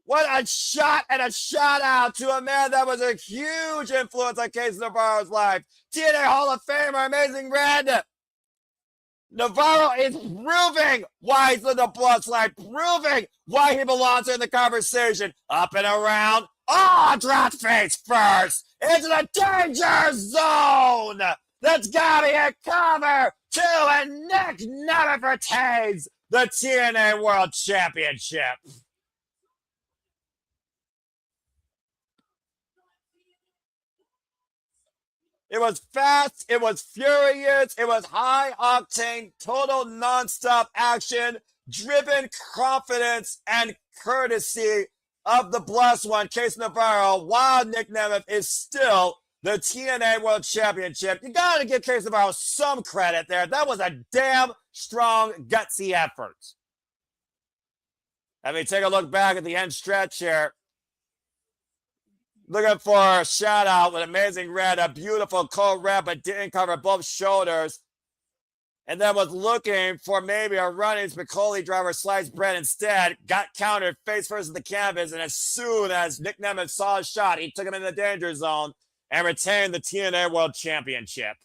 What a shot and a shout out to a man that was a huge influence on Casey Nevarro's life. TNA Hall of Famer, Amazing Red. Nevarro is proving why he's in the bloodline, proving why he belongs in the conversation. Up and around. Drop face first into the danger zone. That's gotta be a cover. 2, and Nick Nemeth retains the TNA World Championship. It was fast, it was furious, it was high-octane, total non-stop action, driven confidence and courtesy of the blessed one, Casey Nevarro, while Nick Nemeth is still the TNA World Championship. You got to give Casey Nevarro some credit there. That was a damn strong, gutsy effort. Let me take a look back at the end stretch here. Looking for a shout out with Amazing Red, a beautiful cold red, but didn't cover both shoulders. And then was looking for maybe a running Spicoli driver sliced bread instead. Got countered face first in the canvas. And as soon as Nick Nemeth saw a shot, he took him in the danger zone and retained the TNA World Championship.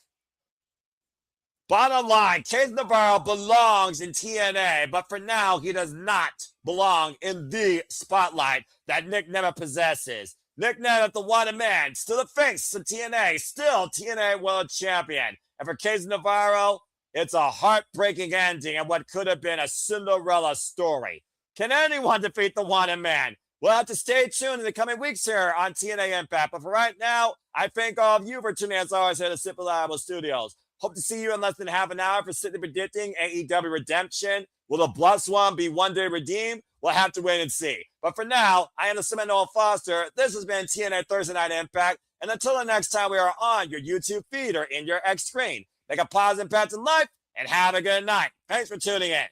Bottom line, Nevarro belongs in TNA, but for now, he does not belong in the spotlight that Nemeth possesses. Nemeth, the wanted man, still the face of TNA, still TNA World Champion. And for Nevarro, it's a heartbreaking ending and what could have been a Cinderella story. Can anyone defeat the wanted man? We'll have to stay tuned in the coming weeks here on TNA Impact. But for right now, I thank all of you for tuning in as always here at the Simple Reliable Studios. Hope to see you in less than half an hour for simply predicting AEW Redemption. Will the Blood Swan be one day redeemed? We'll have to wait and see. But for now, I am the Seminole Foster. This has been TNA Thursday Night Impact. And until the next time we are on your YouTube feed or in your X screen, make a positive impact in life and have a good night. Thanks for tuning in.